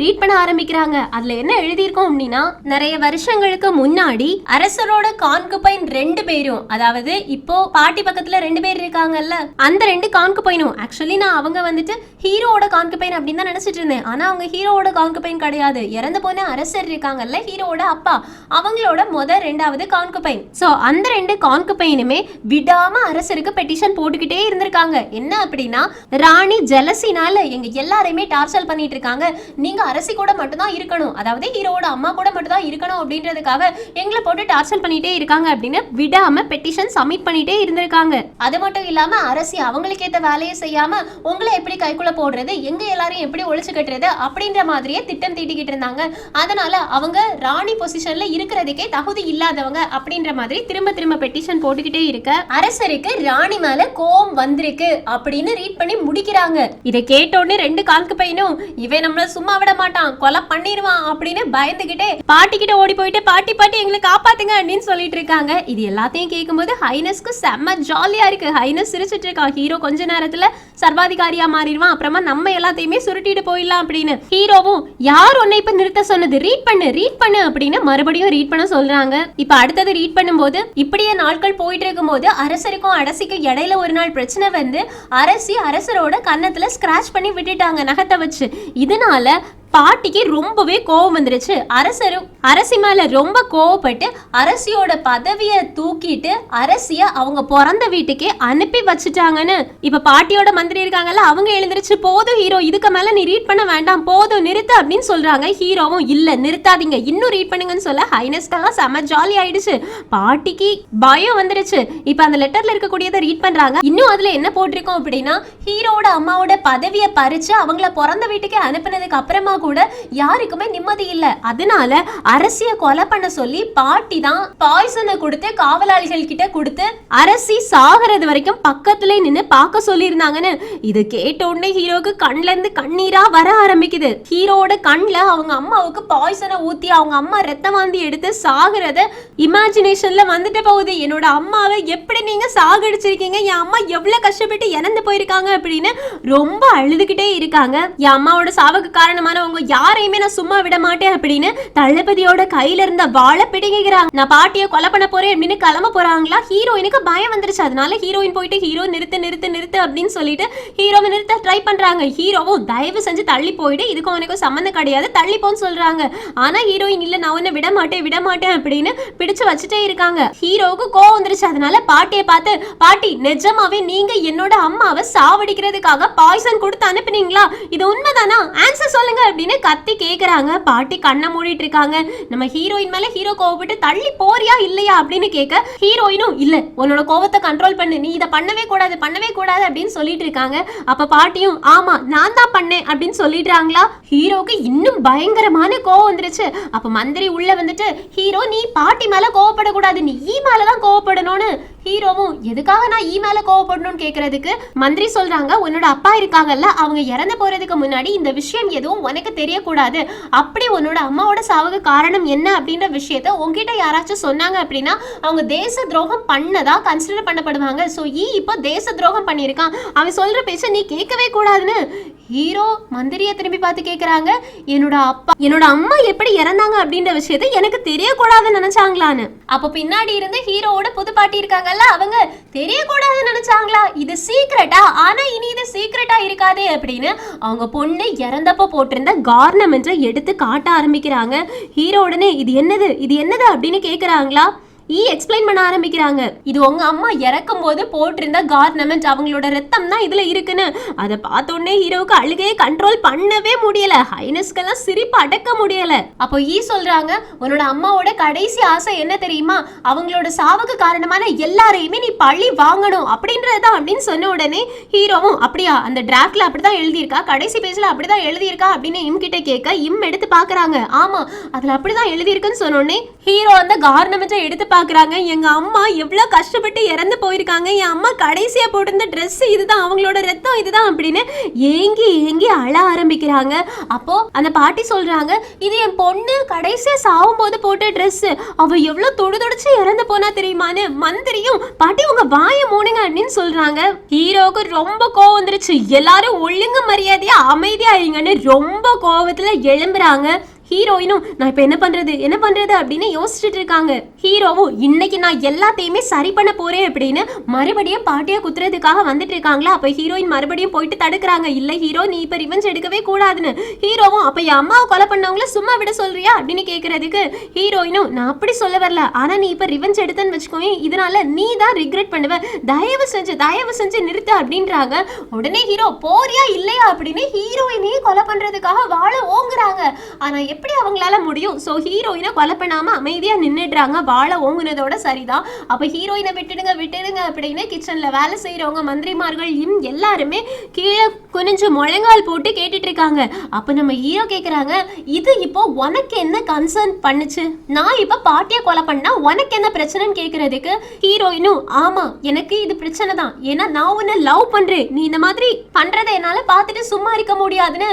ரீட் பண்ண ஆரம்பிக்கிறாங்க. அதுல என்ன எழுதியிருக்கோம் அப்படின்னா நிறைய வருஷங்களுக்கு முன்னாடி அரசரோட கான்குபைன் 2 பேரும், அதாவது இப்போ பாட்டி பக்கத்துல 2 பேர் இருக்காங்கல்ல, அந்த 2 கான்குபைனும் ஆக்சுவலி நான் அவங்க வந்துட்டு ஹீரோவோட கான்குபைன் அப்படின்னு தான் நினைச்சிட்டு இருந்தேன். ஆனா அவங்க ஹீரோவோட கான்குபைன் கிடையாது, இறந்து போன அரசர் இருக்காங்கல்ல ஹீரோவோட அப்பா, அவங்களோட 2வது கான்குபைன். சோ அந்த 2 கான்குபைனுமே விடாம அரசருக்கு பெட்டிஷன் போட்டுக்கிட்டே இருந்திருக்காங்க. என்ன அப்படின்னா ராணி ஜெலசினால எங்க எல்லாரையுமே டார்ச்சர் பண்ணிட்டு இருக்காங்க, நீங்க அரசி கூட மட்டும் தான் இருக்கணும், அதாவது ஹீரோவோட அம்மா கூட மட்டும் தான் இருக்கணும் அப்படின்றதுக்காக எங்களை போட்டு டார்ச்சர் பண்ணிட்டே இருக்காங்க அப்படின்னு விடாம பெட்டிஷன் சப்மிட் பண்ணிட்டே இருந்திருக்காங்க. அது மட்டும் இல்லாம அரசி அவங்களுக்கு ஏத்த வேலையை செய்யாம உங்களை எப்படி கைக்குள்ள போடுறது, எங்க எல்லாரையும் எப்படி ஒழிச்சு கட்டுறது அப்படின்ற மாதிரியே திட்டம் தீட்டிக்கிட்டு இருந்தாங்க. அதனால அவங்க ராணி பொசிஷன்ல இருக்கிறதுக்கே தகுதி இல்லாதவங்க அப்படின்ற மாதிரி திரும்ப பெட்டிஷன் போட்டுக்கிட்டே இருக்க அரசருக்கு ராணி மேல கோவம் வந்திருக்கு அப்படின்னு ரீட் பண்ணி முடிக்கிறாங்க. இதை கேட்ட உடனே 2 கான்குபைனும் இவன் நம்மள சும்மா விட மாட்டான், கொலை பண்ணிடுவான் அப்படின்னு பயந்துகிட்டே பாட்டி கிட்ட ஓடி போயிட்டு பாட்டி எங்களை காப்பாத்துங்க அப்படின்னு சொல்லிட்டு இருக்காங்க. இது எல்லாத்தையும் கேட்கும்போது ஹைனஸ்க்கு செம்ம ஜாலியா இருக்கு. ஹைனஸ் சிரிச்சிட்டு இருக்கா. ஹீரோ கொஞ்ச நேரத்துல சர்வாதிகாரியா மாறிடுவான், அப்புறமா நம்ம எல்லாத்தையுமே சுருட்டிட்டு போயிடலாம் அப்படின்னு. ஹீரோவும் யார் உன்னை இப்ப நிறுத்த சொன்னது, ரீட் பண்ணு அப்படின்னு மறுபடியும் ரீட் பண்ண சொல்றாங்க. இப்ப அடுத்தது ரீட் பண்ணும்போது இப்படியே நாட்கள் போயிட்டு இருக்கும் போது அரசருக்கும் அரசிக்கும் இடையில ஒரு நாள் பிரச்சனை வந்து அரசரோட கன்னத்துல ஸ்கிராச் பண்ணி விட்டுட்டாங்க நகத்தை வச்சு. இதனால பாட்டிக்கு ரொம்பவே கோவம் வந்துருச்சு. அரசி மேல ரொம்ப கோவப்பட்டு அரசியோட பதவியை தூக்கிட்டு அரசிய அவங்க பிறந்த வீட்டுக்கே அனுப்பி வச்சுட்டாங்கன்னு இப்ப பாட்டியோட மந்திரி இருக்காங்கல்ல, அவங்க எழுந்திருச்சு போதும் ஹீரோ, இதுக்கு மேல நீ ரீட் பண்ண வேண்டாம், போதும் நிறுத்து அப்படின்னு சொல்றாங்க. ஹீரோவும் இல்ல நிறுத்தாதீங்க, இன்னும் ரீட் பண்ணுங்கன்னு சொல்ல ஹைனஸ்க்கெல்லாம் செம ஜாலி ஆயிடுச்சு. பாட்டிக்கு பயம் வந்துருச்சு. இப்ப அந்த லெட்டர்ல இருக்கக்கூடியதை ரீட் பண்றாங்க. இன்னும் அதுல என்ன போட்டிருக்கோம் அப்படின்னா, ஹீரோட அம்மாவோட பதவியை பறிச்சு அவங்கள பிறந்த வீட்டுக்கே அனுப்பினதுக்கு அப்புறமா கூட யாருக்குமே நிம்மதி இல்ல. அதனால அரசிய கொலை பண்ண சொல்லி பாட்டி தான் பாய்சனை கொடுத்து காவலாளிகள் கிட்ட கொடுத்து அரசி சாகிறது வரைக்கும் பக்கத்துல நின்னு பார்க்க சொல்லி இருந்தாங்கன்னு. இது கேட்ட உடனே ஹீரோக்கு கண்ல இருந்து கண்ணீரா வர ஆரம்பிக்குது. ஹீரோட கண்ல அவங்க அம்மாவுக்கு பாய்சனை ஊத்தி அவங்க அம்மா ரத்த வாந்தி எடுத்து சாகிறத இமேஜினேஷன்ல வந்துட்டு போகுது. என்னோட அம்மாவை எப்படி நீங்க சாகடிச்சிருக்கீங்க, என் அம்மா எவ்வளவு கஷ்டப்பட்டு இறந்து போயிருக்காங்க அப்படின்னு ரொம்ப அழுதுகிட்டே இருக்காங்க. என் அம்மாவோட சாவுக்கு காரணமான யாரையுமே நான் சும்மா விட மாட்டேன் அப்படின்னு தளபதியோட கையில இருந்த வாழை பிடிங்கிறாங்க. நான் பாட்டியை கொலை பண்ண போறேன் அப்படின்னு கிளம்ப போறாங்களா. ஹீரோயினுக்கு பயம் வந்துருச்சு. அதனால ஹீரோயின் போயிட்டு ஹீரோ நிறுத்து அப்படின்னு சொல்லிட்டு ஹீரோவை நிறுத்த ட்ரை பண்றாங்க. ஹீரோவும் தயவு செஞ்சு தள்ளி போயிட்டு, இதுக்கும் உனக்கு சம்மந்தம் கிடையாது, தள்ளி போன்னு சொல்றாங்க. ஆனா ஹீரோயின் இல்ல, நான் உன்னை விட மாட்டேன் அப்படின்னு பிடிச்சு வச்சுட்டே இருக்காங்க. ஹீரோவுக்கு கோவம் வந்துருச்சு. அதனால பாட்டியை பார்த்து, பாட்டி நிஜமாவே நீங்க என்னோட அம்மாவை சாவடிக்கிறதுக்காக பாய்சன் கொடுத்து அனுப்புனீங்களா, இது உண்மைதானா, ஆன்சர் சொல்லுங்க அப்படின்னு கத்தி கேக்குறாங்க. பாட்டி கண்ணை மூடிட்டு இருக்காங்க. நம்ம ஹீரோயின் மேல ஹீரோ கோவப்பட்டு தள்ளி போறியா இல்லையா அப்படின்னு கேட்க ஹீரோயினும் இல்ல, உன்னோட கோவத்தை கண்ட்ரோல் பண்ணு, நீ இதை பண்ணவே கூடாது அப்படின்னு சொல்லிட்டு இருக்காங்க. அப்ப பாட்டியும் ஆமா நான் தான் பண்ணேன் அப்படின்னு சொல்லிடுறாங்களா. ஹீரோக்கு இன்னும் பயங்கரமான கோவம் வந்துருச்சு. அப்ப மந்திரி உள்ள வந்துட்டு, ஹீரோ நீ பாட்டி மேல கோவப்படக்கூடாது, நீ ஈ மேலதான் கோவப்படணும்னு. ஹீரோவும் எதுக்காக நான் ஈ மேல கோவப்படணும்னு கேக்குறதுக்கு மந்திரி சொல்றாங்க, உன்னோட அப்பா இருக்காங்கல்ல, அவங்க இறந்து போறதுக்கு முன்னாடி இந்த விஷயம் எதுவும் உனக்கு தெரியக்கூடாது, அப்படி உன்னோட அம்மாவோட சாவுக்கு காரணம் என்ன அப்படின்ற விஷயத்த உங்ககிட்ட யாராச்சும் சொன்னாங்க அப்படின்னா அவங்க தேச துரோகம் பண்ணதா கன்சிடர் பண்ணப்படுவாங்க. சோ இப்போ தேச துரோகம் பண்ணியிருக்கான், அவன் சொல்ற பேச்ச நீ கேட்கவே கூடாதுன்னு ஹீரோ மந்திரிய திரும்பி பார்த்து கேக்குறாங்க. என்னோட அம்மா எப்படி இறந்தாங்க அப்படின்ற விஷயத்த எனக்கு தெரியக்கூடாதுன்னு நினைச்சாங்களான்னு. அப்ப பின்னாடி இருந்து ஹீரோவோட புது பாட்டி இருக்காங்கல்ல, அவங்க தெரியக்கூடாதுன்னு நினைச்சாங்களா, இது சீக்ரெட்டா, ஆனா இனி இது சீக்ரெட்டா இருக்காதே அப்படின்னு அவங்க பொண்ணு இறந்தப்ப போட்டிருந்த கார்னமெண்ட்டை எடுத்து காட்ட ஆரம்பிக்கிறாங்க. ஹீரோ உடனே இது என்னது அப்படின்னு கேக்குறாங்களா. எக்ஸ்பிளைன் பண்ண ஆரம்பிக்கிறாங்க. இது உங்க அம்மா இறக்கும் போது போட்டிருந்த கார்னமெண்ட், அவங்களோட ரத்தம் தான் இதுல இருக்குன்னு. அதை பார்த்த உடனே ஹீரோவுக்கு அழுகையை கண்ட்ரோல் பண்ணவே முடியல. ஹைனஸ்க்கெல்லாம் சிரிப்பு அடக்க முடியல. அப்போ சொல்றாங்க, உன்னோட அம்மாவோட கடைசி ஆசை என்ன தெரியுமா, அவங்களோட சாவுக்கு காரணமான எல்லாரையுமே நீ பழி வாங்கணும் அப்படின்றதுதான் அப்படின்னு சொன்ன உடனே ஹீரோவும் அப்படியா, அந்த டிராஃப்ட்ல அப்படிதான் எழுதியிருக்கா, கடைசி பேஜ்ல அப்படிதான் எழுதியிருக்கா அப்படின்னு கிட்ட கேட்க எடுத்து பாக்குறாங்க. ஆமா அதுல அப்படிதான் எழுதியிருக்குன்னு சொன்ன உடனே ஹீரோ அந்த கார்னமெண்ட்டை எடுத்து பாக்குறாங்க. எங்க அம்மா எவ்வளவு கஷ்டப்பட்டு இறந்து போயிருக்காங்க, என் அம்மா கடைசியா போட்டிருந்த ட்ரெஸ் இதுதான், அவங்களோட ரத்தம் இதுதான் அப்படின்னு ஏங்கி அழ ஆரம்பிக்கிறாங்க. அப்போ அந்த பாட்டி சொல்றாங்க, இது என் பொண்ணு கடைசியா சாவும் போது போட்ட ட்ரெஸ், அவ எவ்வளவு தொடுச்சு இறந்து போனா தெரியுமான்னு. மந்திரியும் பாட்டி உங்க வாய மூடுங்க அப்படின்னு சொல்றாங்க. ஹீரோவுக்கு ரொம்ப கோவம் வந்துருச்சு. எல்லாரும் ஒழுங்கு மரியாதையா அமைதியா இருங்கன்னு ரொம்ப கோவத்துல எழும்புறாங்க. ஹீரோயினும் நான் இப்ப என்ன பண்றது அப்படின்னு யோசிச்சுட்டு இருக்காங்க. ஹீரோவும் இன்னைக்கு நான் எல்லாத்தையுமே சரி பண்ண போறேன் அப்படின்னு மறுபடியும் பாட்டியை குத்துறதுக்காக வந்துட்டு இருக்காங்களா. அப்ப ஹீரோயின் மறுபடியும் போயிட்டு தடுக்கிறாங்க. இல்ல ஹீரோ நீ இப்ப ரிவெஞ்ச் எடுக்கவே கூடாதுன்னு. ஹீரோவும் அப்ப என் அம்மாவை கொலை பண்ணவங்கள சும்மா விட சொல்றியா அப்படின்னு கேக்குறதுக்கு ஹீரோயினும் நான் அப்படி சொல்ல வரல, ஆனா நீ இப்ப ரிவெஞ்ச் எடுத்தன்னு வச்சுக்கோங்க, இதனால நீ தான் ரிக்ரெட் பண்ணுவ, தயவு செஞ்சு நிறுத்து அப்படின்றாங்க. உடனே ஹீரோ போறியா இல்லையா அப்படின்னு ஹீரோயினையே கொலை பண்றதுக்காக வாழை ஓங்குறாங்க. ஆனா எப்படி அவங்களால முடியும். சோ ஹீரோயினை கொலை பண்ணாம அமைதியா நின்னுடுறாங்க. வாழை ஓங்குனதோட சரிதான். அப்ப ஹீரோயினை விட்டுடுங்க அப்படின்னு கிச்சன்ல வேலை செய்யறவங்க மந்திரிமார்கள் எல்லாருமே கீழே குனிஞ்சு முழங்கால் போட்டு கேட்டுட்டு இருக்காங்க. அப்ப நம்ம ஹீரோ கேக்குறாங்க, இது இப்போ உனக்கு என்ன கன்சர்ன் பண்ணுச்சு, நான் இப்ப பாட்டியை கொலை பண்ணா உனக்கு என்ன பிரச்சனைன்னு கேக்குறதுக்கு ஹீரோயினும் ஆமா எனக்கு இது பிரச்சனை தான், ஏன்னா நான் உன்னை லவ் பண்றேன், நீ இந்த மாதிரி பண்றதை என்னால பார்த்துட்டு சும்மா இருக்க முடியாதுன்னு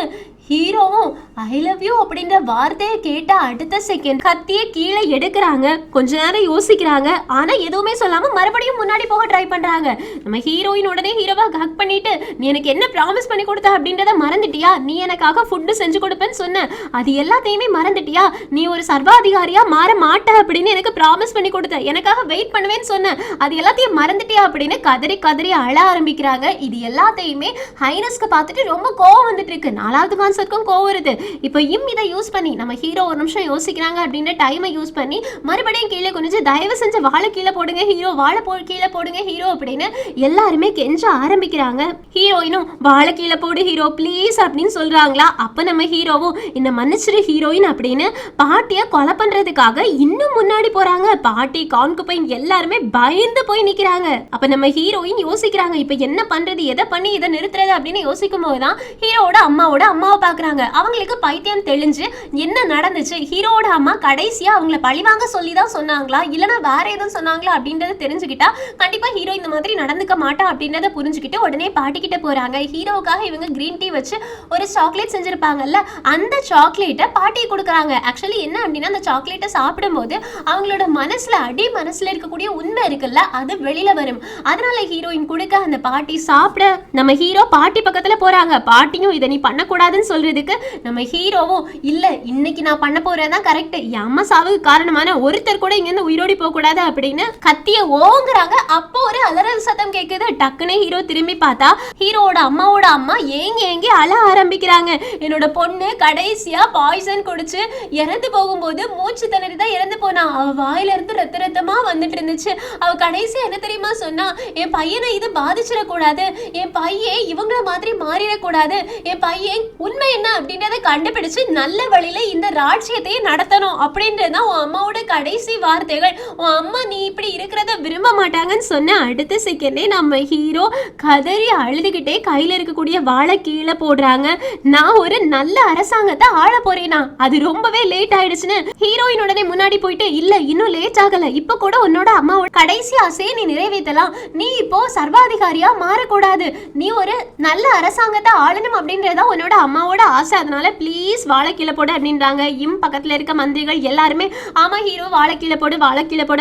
ஹீரோவும் ஐ லவ் யூ அப்படின்ற வார்த்தையை கேட்ட அடுத்த செகண்ட் கத்தியை கீழே எடுக்கிறாங்க. கொஞ்ச நேரம் யோசிக்கிறாங்க. ஆனா எதுவுமே சொல்லாம மறுபடியும் முன்னாடி போக ட்ரை பண்றாங்க. நம்ம ஹீரோயின் உடனே ஹீரோவா ஹக் பண்ணிட்டு, நீ எனக்கு என்ன ப்ராமிஸ் பண்ணி கொடுத்த அப்படின்றத மறந்துட்டியா? நீ எனக்காக ஃபுட்டு செஞ்சு கொடுப்பேன்னு சொன்ன, அது எல்லாத்தையுமே மறந்துட்டியா? நீ ஒரு சர்வாதிகாரியா மாற மாட்ட அப்படின்னு எனக்கு ப்ராமிஸ் பண்ணி கொடுத்த, எனக்காக வெயிட் பண்ணுவேன்னு சொன்ன, அது எல்லாத்தையும் மறந்துட்டியா அப்படின்னு கதறி கதறி அழ ஆரம்பிக்கிறாங்க. இது எல்லாத்தையுமே ஹைனஸ்க்கு பார்த்துட்டு ரொம்ப கோவம் வந்துட்டு இருக்கு. 4வது கான்செப்ட்க்கும் கோவம் வருது. இப்போ இதை யூஸ் பண்ணி நம்ம ஹீரோ ஒரு நிமிஷம் யோசிக்கிறாங்க அப்படின்ற டைமை யூஸ் பண்ணி மறுபடியும் கீழே குனிஞ்சு, தயவு செஞ்சு வாழை கீழே போடுங்க ஹீரோ, வாழை கீழே போடுங்க ஹீரோ அப்படின்னு எல்லாருமே கெஞ்ச ஆரம்பிக்கிறாங்க. ஹீரோயினும் வாழை கீழே போடு ஹீரோ ப்ளீஸ் அப்படின்னு சொல்றாங்களா. அப்ப நம்ம ஹீரோவும் இந்த மன்னிச்சிரு ஹீரோயின் அப்படின்னு பாட்டியை கொலை பண்றதுக்காக இன்னும் முன்னாடி போறாங்க. பாட்டி கான்குபைன் எல்லாருமே பயந்து போய் நிக்கிறாங்க. அப்ப நம்ம ஹீரோயின் யோசிக்கிறாங்க, இப்ப என்ன பண்றது, எதை பண்ணி இதை நிறுத்துறது அப்படின்னு யோசிக்கும் போதுதான் ஹீரோவோட அம்மாவை பாக்குறாங்க. அவங்களுக்கு பைத்தியம் தெளிஞ்சு என்ன நடந்துச்சு, ஹீரோவோட அம்மா கடைசியா அவங்கள பழிவாங்க சொல்லிதான் சொன்னாங்களா இல்லனா வேற எதுவும் சொன்னாங்களா அப்படின்றத தெரிஞ்சுக்கிட்டா கண்டிப்பா ஹீரோ இந்த மாதிரி நடந்துக்க மாட்டா அப்படின்றத புரிஞ்சுக்கிட்டு உடனே பாட்டி கிட்ட போறாங்க. ஹீரோவுக்காக இவங்க கிரீன் டீ வச்சு ஒரு சாக்லேட் செஞ்சிருப்பாங்கல்ல, அந்த சாக்லேட்டை பாட்டி கொடுக்குறாங்க. ஆக்சுவலி என்ன அப்படின்னா, அந்த சாக்லேட்டை சாப்பிடும்போது அவங்களோட மனசுல இருக்கக்கூடிய உண்மை இருக்குல்ல, அது வெளியில வரும். அதனால ஹீரோயின் கொடுக்க அந்த பாட்டி சாப்பிட நம்ம ஹீரோ பாட்டி பக்கத்துல போறாங்க. பாட்டியும் இதை நீ பண்ணக்கூடாதுன்னு சொல்றதுக்கு நம்ம ஹீரோவும், இல்ல இன்னைக்கு நான் பண்ண போறதான் கரெக்ட், என் அம்மா சாவுக்கு காரணமான ஒருத்தர் கூட இங்க இருந்து உயிரோடி போக கூடாது அப்படின்னு கத்திய ஓங்குறாங்க. அப்போ ஒரு அலறல் சத்தம் கேக்குது. டக்குனே ஹீரோ திரும்பி பார்த்தா ஹீரோவோட அம்மாவோட அம்மா ஏங்கி அழ ஆரம்பிக்கிறாங்க. என்னோட பொண்ணு கடைசியா பாய்சன் குடிச்சு இறந்து போகும்போது மூச்சு திணறி தான் இறந்து போனா. அவ வாயில இருந்து ரத்தமா வந்துட்டு இருந்துச்சு. அவ கடைசியா என்ன தெரியுமா சொன்னா, என் பையனை இது பாதிச்சிடக்கூடாது, என் பையன் இவங்கள மாதிரி மாறிடக்கூடாது, என் பையன் உண்மை என்ன அப்படின்றத கண்டுபிடிச்சு நல்ல வழியில இந்த ராஜ்யத்தையே நடத்தணும் அப்படின்றதுதான் உன் அம்மாவோட கடைசி வார்த்தைகள். உன் அம்மா நீ இப்படி இருக்கிறத விரும்ப மாட்டாங்கன்னு சொன்ன அடுத்த செகண்டே நம்ம ஹீரோ கதறி அழுதுகிட்டே கையில இருக்கக்கூடிய வாழை கீழே போடுறாங்க. நான் ஒரு நல்ல அரசாங்கத்தை ஆள போறேனா, அது ரொம்பவே லேட் ஆயிடுச்சுன்னு ஹீரோயின் உடனே முன்னாடி போயிட்டு, இல்ல இன்னும் லேட் ஆகல, இப்ப கூட உன்னோட அம்மாவோட கடைசி ஆசையை நீ நிறைவேற்றலாம், நீ இப்போ சர்வாதிகாரியா மாறக்கூடாது, நீ ஒரு நல்ல அரசாங்கத்தை ஆளணும் அப்படின்றதா உன்னோட அம்மாவோட ஆசை, அதனால ப்ளீஸ் வாழை கீழே போடு அப்படின்றாங்க. பக்கத்துல இருக்க மந்திரிகள் எல்லாருமே ஆமா ஹீரோ வாழை கீழே போடு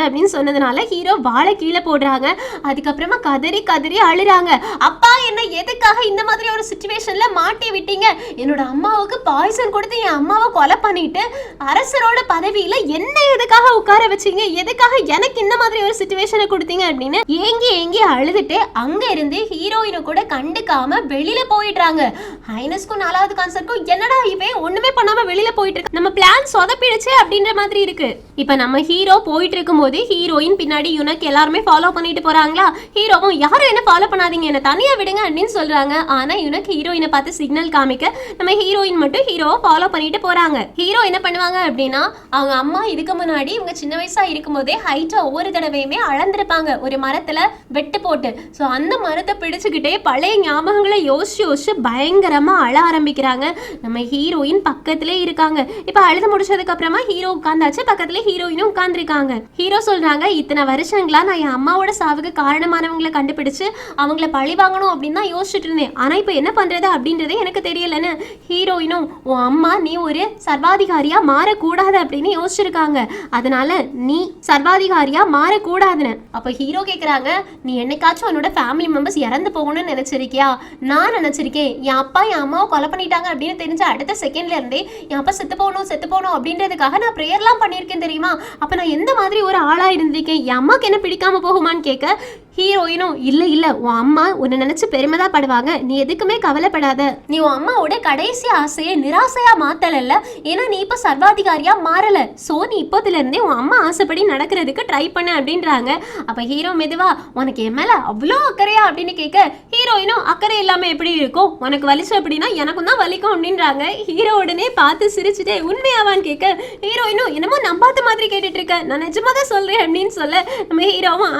அப்படின்னு சொன்னதுனால ஹீரோ வாழை கீழே போடுறாங்க. அதுக்கப்புறமா கதறி கதறி அழுறாங்க. அப்பா என்ன எதுக்காக இந்த மாதிரி ஒரு சிச்சுவேஷன்ல மாட்டி விட்டீங்க, என்னோட அம்மாவுக்கு பாய்சன் கொடுத்து என் அம்மாவை கொலை பண்ணிட்டு அரசரோட பதவியில என்ன எதுக்காக உட்கார வச்சீங்க, எதுக்காக எனக்கு இந்த மாதிரி ஒரு சிச்சுவேஷனை கொடுத்தீங்க அப்படின்னு ஏங்கி அழுதுட்டு அங்க இருந்து ஹீரோயினை கூட கண்டுக்காம வெளியில போயிடுறாங்க. ஹைனஸ்க்கும் 4வது கான்செப்ட்க்கும் என்னடா இவன் ஒண்ணுமே பண்ணாம வெளியில போயிட்டு இருக்கு, நம்ம பிளான் சொதப்பிடுச்சு அப்படின்ற மாதிரி இருக்கு. இப்ப நம்ம ஹீரோ போயிட்டு இருக்கும் போது ஹீரோயின் பின்னாடி யுனக் எல்லாருமே ஃபாலோ பண்ணிட்டு போறாங்களா. ஹீரோவும் யாரும் என்ன ஃபாலோ பண்ணாதீங்க, என்ன தனியா விடுங்க அப்படின்னு சொல்றாங்க. ஆனா யுனக் ஹீரோயினை பார்த்து சிக்னல் காமிக்க நம்ம ஹீரோயின் மட்டும் ஹீரோவை ஃபாலோ பண்ணிட்டு போறாங்க. ஹீரோ என்ன பண்ணுவாங்க அப்படின்னா, அவங்க அம்மா இதுக்கு முன்னாடி இவங்க சின்ன வயசா இருக்கும் போதே ஹைட்டா ஒவ்வொரு தடவையுமே அளந்திருப்பாங்க ஒரு மரத்துல வெட்டு போட்டு. ஸோ அந்த மரத்தை பிடிச்சுக்கிட்டே பழைய ஞாபகங்களை யோசிச்சு பயங்கரமா அழ ஆரம்பிக்கிறாங்க. நம்ம ஹீரோயின் பக்கத்திலே இருக்காங்க. இப்ப அழுது முடிச்சதுக்கு அப்புறமா ஹீரோ உட்கார்ந்தாச்சு, பக்கத்துல ஹீரோயினும் உட்கார்ந்துருக்காங்க. ஹீரோ சொல்றாங்க, இத்தனை வருஷங்களா நான் என் அம்மாவோட சாவுக்கு காரணமானவங்களை கண்டுபிடிச்சு அவங்கள பழி வாங்கணும் அப்படின்னு தான் யோசிச்சுட்டு இருந்தேன். ஆனா இப்ப என்ன பண்றது அப்படின்றதே எனக்கு தெரியலன்னு ஹீரோயினும், உன் அம்மா நீ ஒரு சர்வாதிகாரியா மாறக்கூடாது அப்படின்னு யோசிச்சிருக்காங்க, அதனால நீ சர்வாதிகாரியா மாறக்கூடாதுன்னு. அப்ப ஹீரோ கேக்குறாங்க, நீ என்னைக்காச்சும் உன்னோட ஃபேமிலி மெம்பர்ஸ் இறந்து போகணும்னு நினைச்சிருக்கியா? நான் நினைச்சிருக்கேன். என் அப்பா என் அம்மாவை கொலை பண்ணிட்டாங்க அப்படின்னு தெரிஞ்ச அடுத்த செகண்ட்ல இருந்தே என் அப்பா செத்து போகணும் அப்படின்றதுக்காக நான் ப்ரேயர்லாம் பண்ணியிருக்கேன் தெரியுமா? அப்ப நான் எந்த மாதிரி ஒரு ஆளா இருந்திருக்கேன், என் அம்மாக்கு என்ன பிடிக்காம போகுமான்னு கேட்க ஹீரோயினும், இல்ல உன் அம்மா உன்னை நினைச்சு பெருமைதா படுவாங்க, நீ எதுக்குமே கவலைப்படாத, நீ உன் அம்மாவோட கடைசி ஆசையை நிராசையா மாத்தல, ஏன்னா நீ இப்ப சர்வாதிகாரியா மாறல, சோ நீ இப்போதுல இருந்தே உன் அம்மா ஆசைப்படி நடக்கிறதுக்கு ட்ரை பண்ண அப்படின்றாங்க. அப்ப ஹீரோ மெதுவா, உனக்கு என் மேல அவ்வளோ அக்கறையா அப்படின்னு கேட்க ஹீரோயினும், அக்கறை இல்லாம எப்படி இருக்கும், உனக்கு வலிச்சு அப்படின்னா எனக்கும் தான் வலிக்கும் அப்படின்றாங்க. ஹீரோ உடனே பார்த்து சிரிச்சுட்டே, உண்மையாவான்னு கேட்க ஹீரோயினும், என்னமோ நம்பாத மாதிரி கேட்டுட்டு இருக்க, நான் நிஜமா தான் சொல்றேன் அப்படின்னு சொல்ல நம்ம ஹீரோவும்,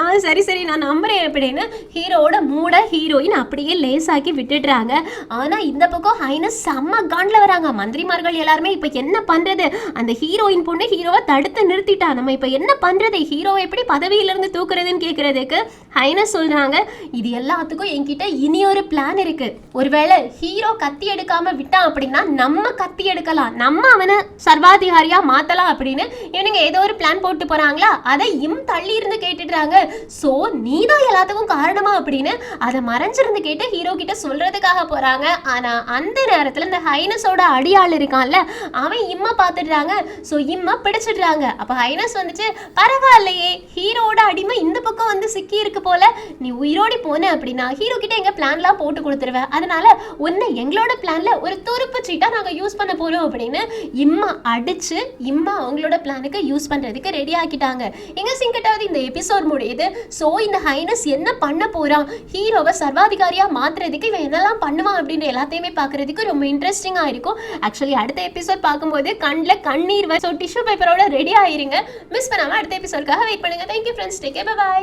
சரி நான் நம்புறேன் அப்படின்னு ஹீரோவோட மூட ஹீரோயின் அப்படியே லேசாக்கி விட்டுடுறாங்க. ஆனா இந்த பக்கம் ஹைனஸ் செம்ம காண்ட்ல வராங்க. மந்திரிமார்கள் எல்லாருமே இப்ப என்ன பண்றது, அந்த ஹீரோயின் பொண்ணு ஹீரோவை தடுத்து நிறுத்திட்டா, நம்ம இப்ப என்ன பண்றது, ஹீரோவை எப்படி பதவியிலிருந்து தூக்குறதுன்னு கேக்குறதுக்கு ஹைனஸ் சொல்றாங்க, இது எல்லாத்துக்கும் என்கிட்ட இனி ஒரு பிளான் இருக்கு. ஒருவேளை ஹீரோ கத்தி எடுக்காம விட்டான் அப்படின்னா நம்ம கத்தி எடுக்கலாம், நம்ம அவனை சர்வாதிகாரியா மாத்தலாம் அப்படின்னு இவனுங்க ஏதோ ஒரு பிளான் போட்டு போறாங்களா. அதை தள்ளி இருந்து கேட்டுடுறாங்க. சோ நீதான் எல்லாத்துக்கும் காரணமா அப்படின்னு அதை மறைஞ்சிருந்து கேட்டு ஹீரோ கிட்ட சொல்றதுக்காக போறாங்க. ஆனா அந்த நேரத்துல இந்த ஹைனஸோட அடியாள் இருக்கான்ல, அவன் பாத்துடுறாங்க. சோ பிடிச்சிடுறாங்க. அப்ப ஹைனஸ் வந்துச்சு, பரவாயில்லையே ஹீரோட அடிமை இந்த பக்கம் வந்து சிக்கி இருக்கு போல, நீ உயிரோடி போன அப்படின்னா ஹீரோ கிட்ட எங்க பிளான்லாம் போட்டு கொடுத்துருவேன், அதனால உன்னை எங்களோட பிளான்ல ஒரு துருப்பு சீட்டா நாங்க யூஸ் பண்ண போறோம் அப்படின்னு அடிச்சு அவங்களோட பிளானுக்கு யூஸ் பண்றதுக்கு ரெடி ஆக்கிட்டாங்க. எங்க சிங்கட்டாவது இந்த எபிசோட் முடியுது. சோ இந்த ஹைனஸ் என்ன பண்ண போறான், ஹீரோவை சர்வாதிகாரியா மாத்துறதுக்கு இவன் என்னெல்லாம் பண்ணுவான் அப்படின்ற எல்லாத்தையுமே பாக்குறதுக்கு ரொம்ப இன்ட்ரெஸ்டிங்கா இருக்கும். ஆக்சுவலி அடுத்த எபிசோட் பார்க்கும்போது கண்ணில் கண்ணீர் வர, ஸோ டிஷ்யூ பேப்பரோட ரெடி ஆயிருங்க. மிஸ் பண்ணாம அடுத்த எபிசோட்காக வெயிட் பண்ணுங்க. Thank you friends, take care, by.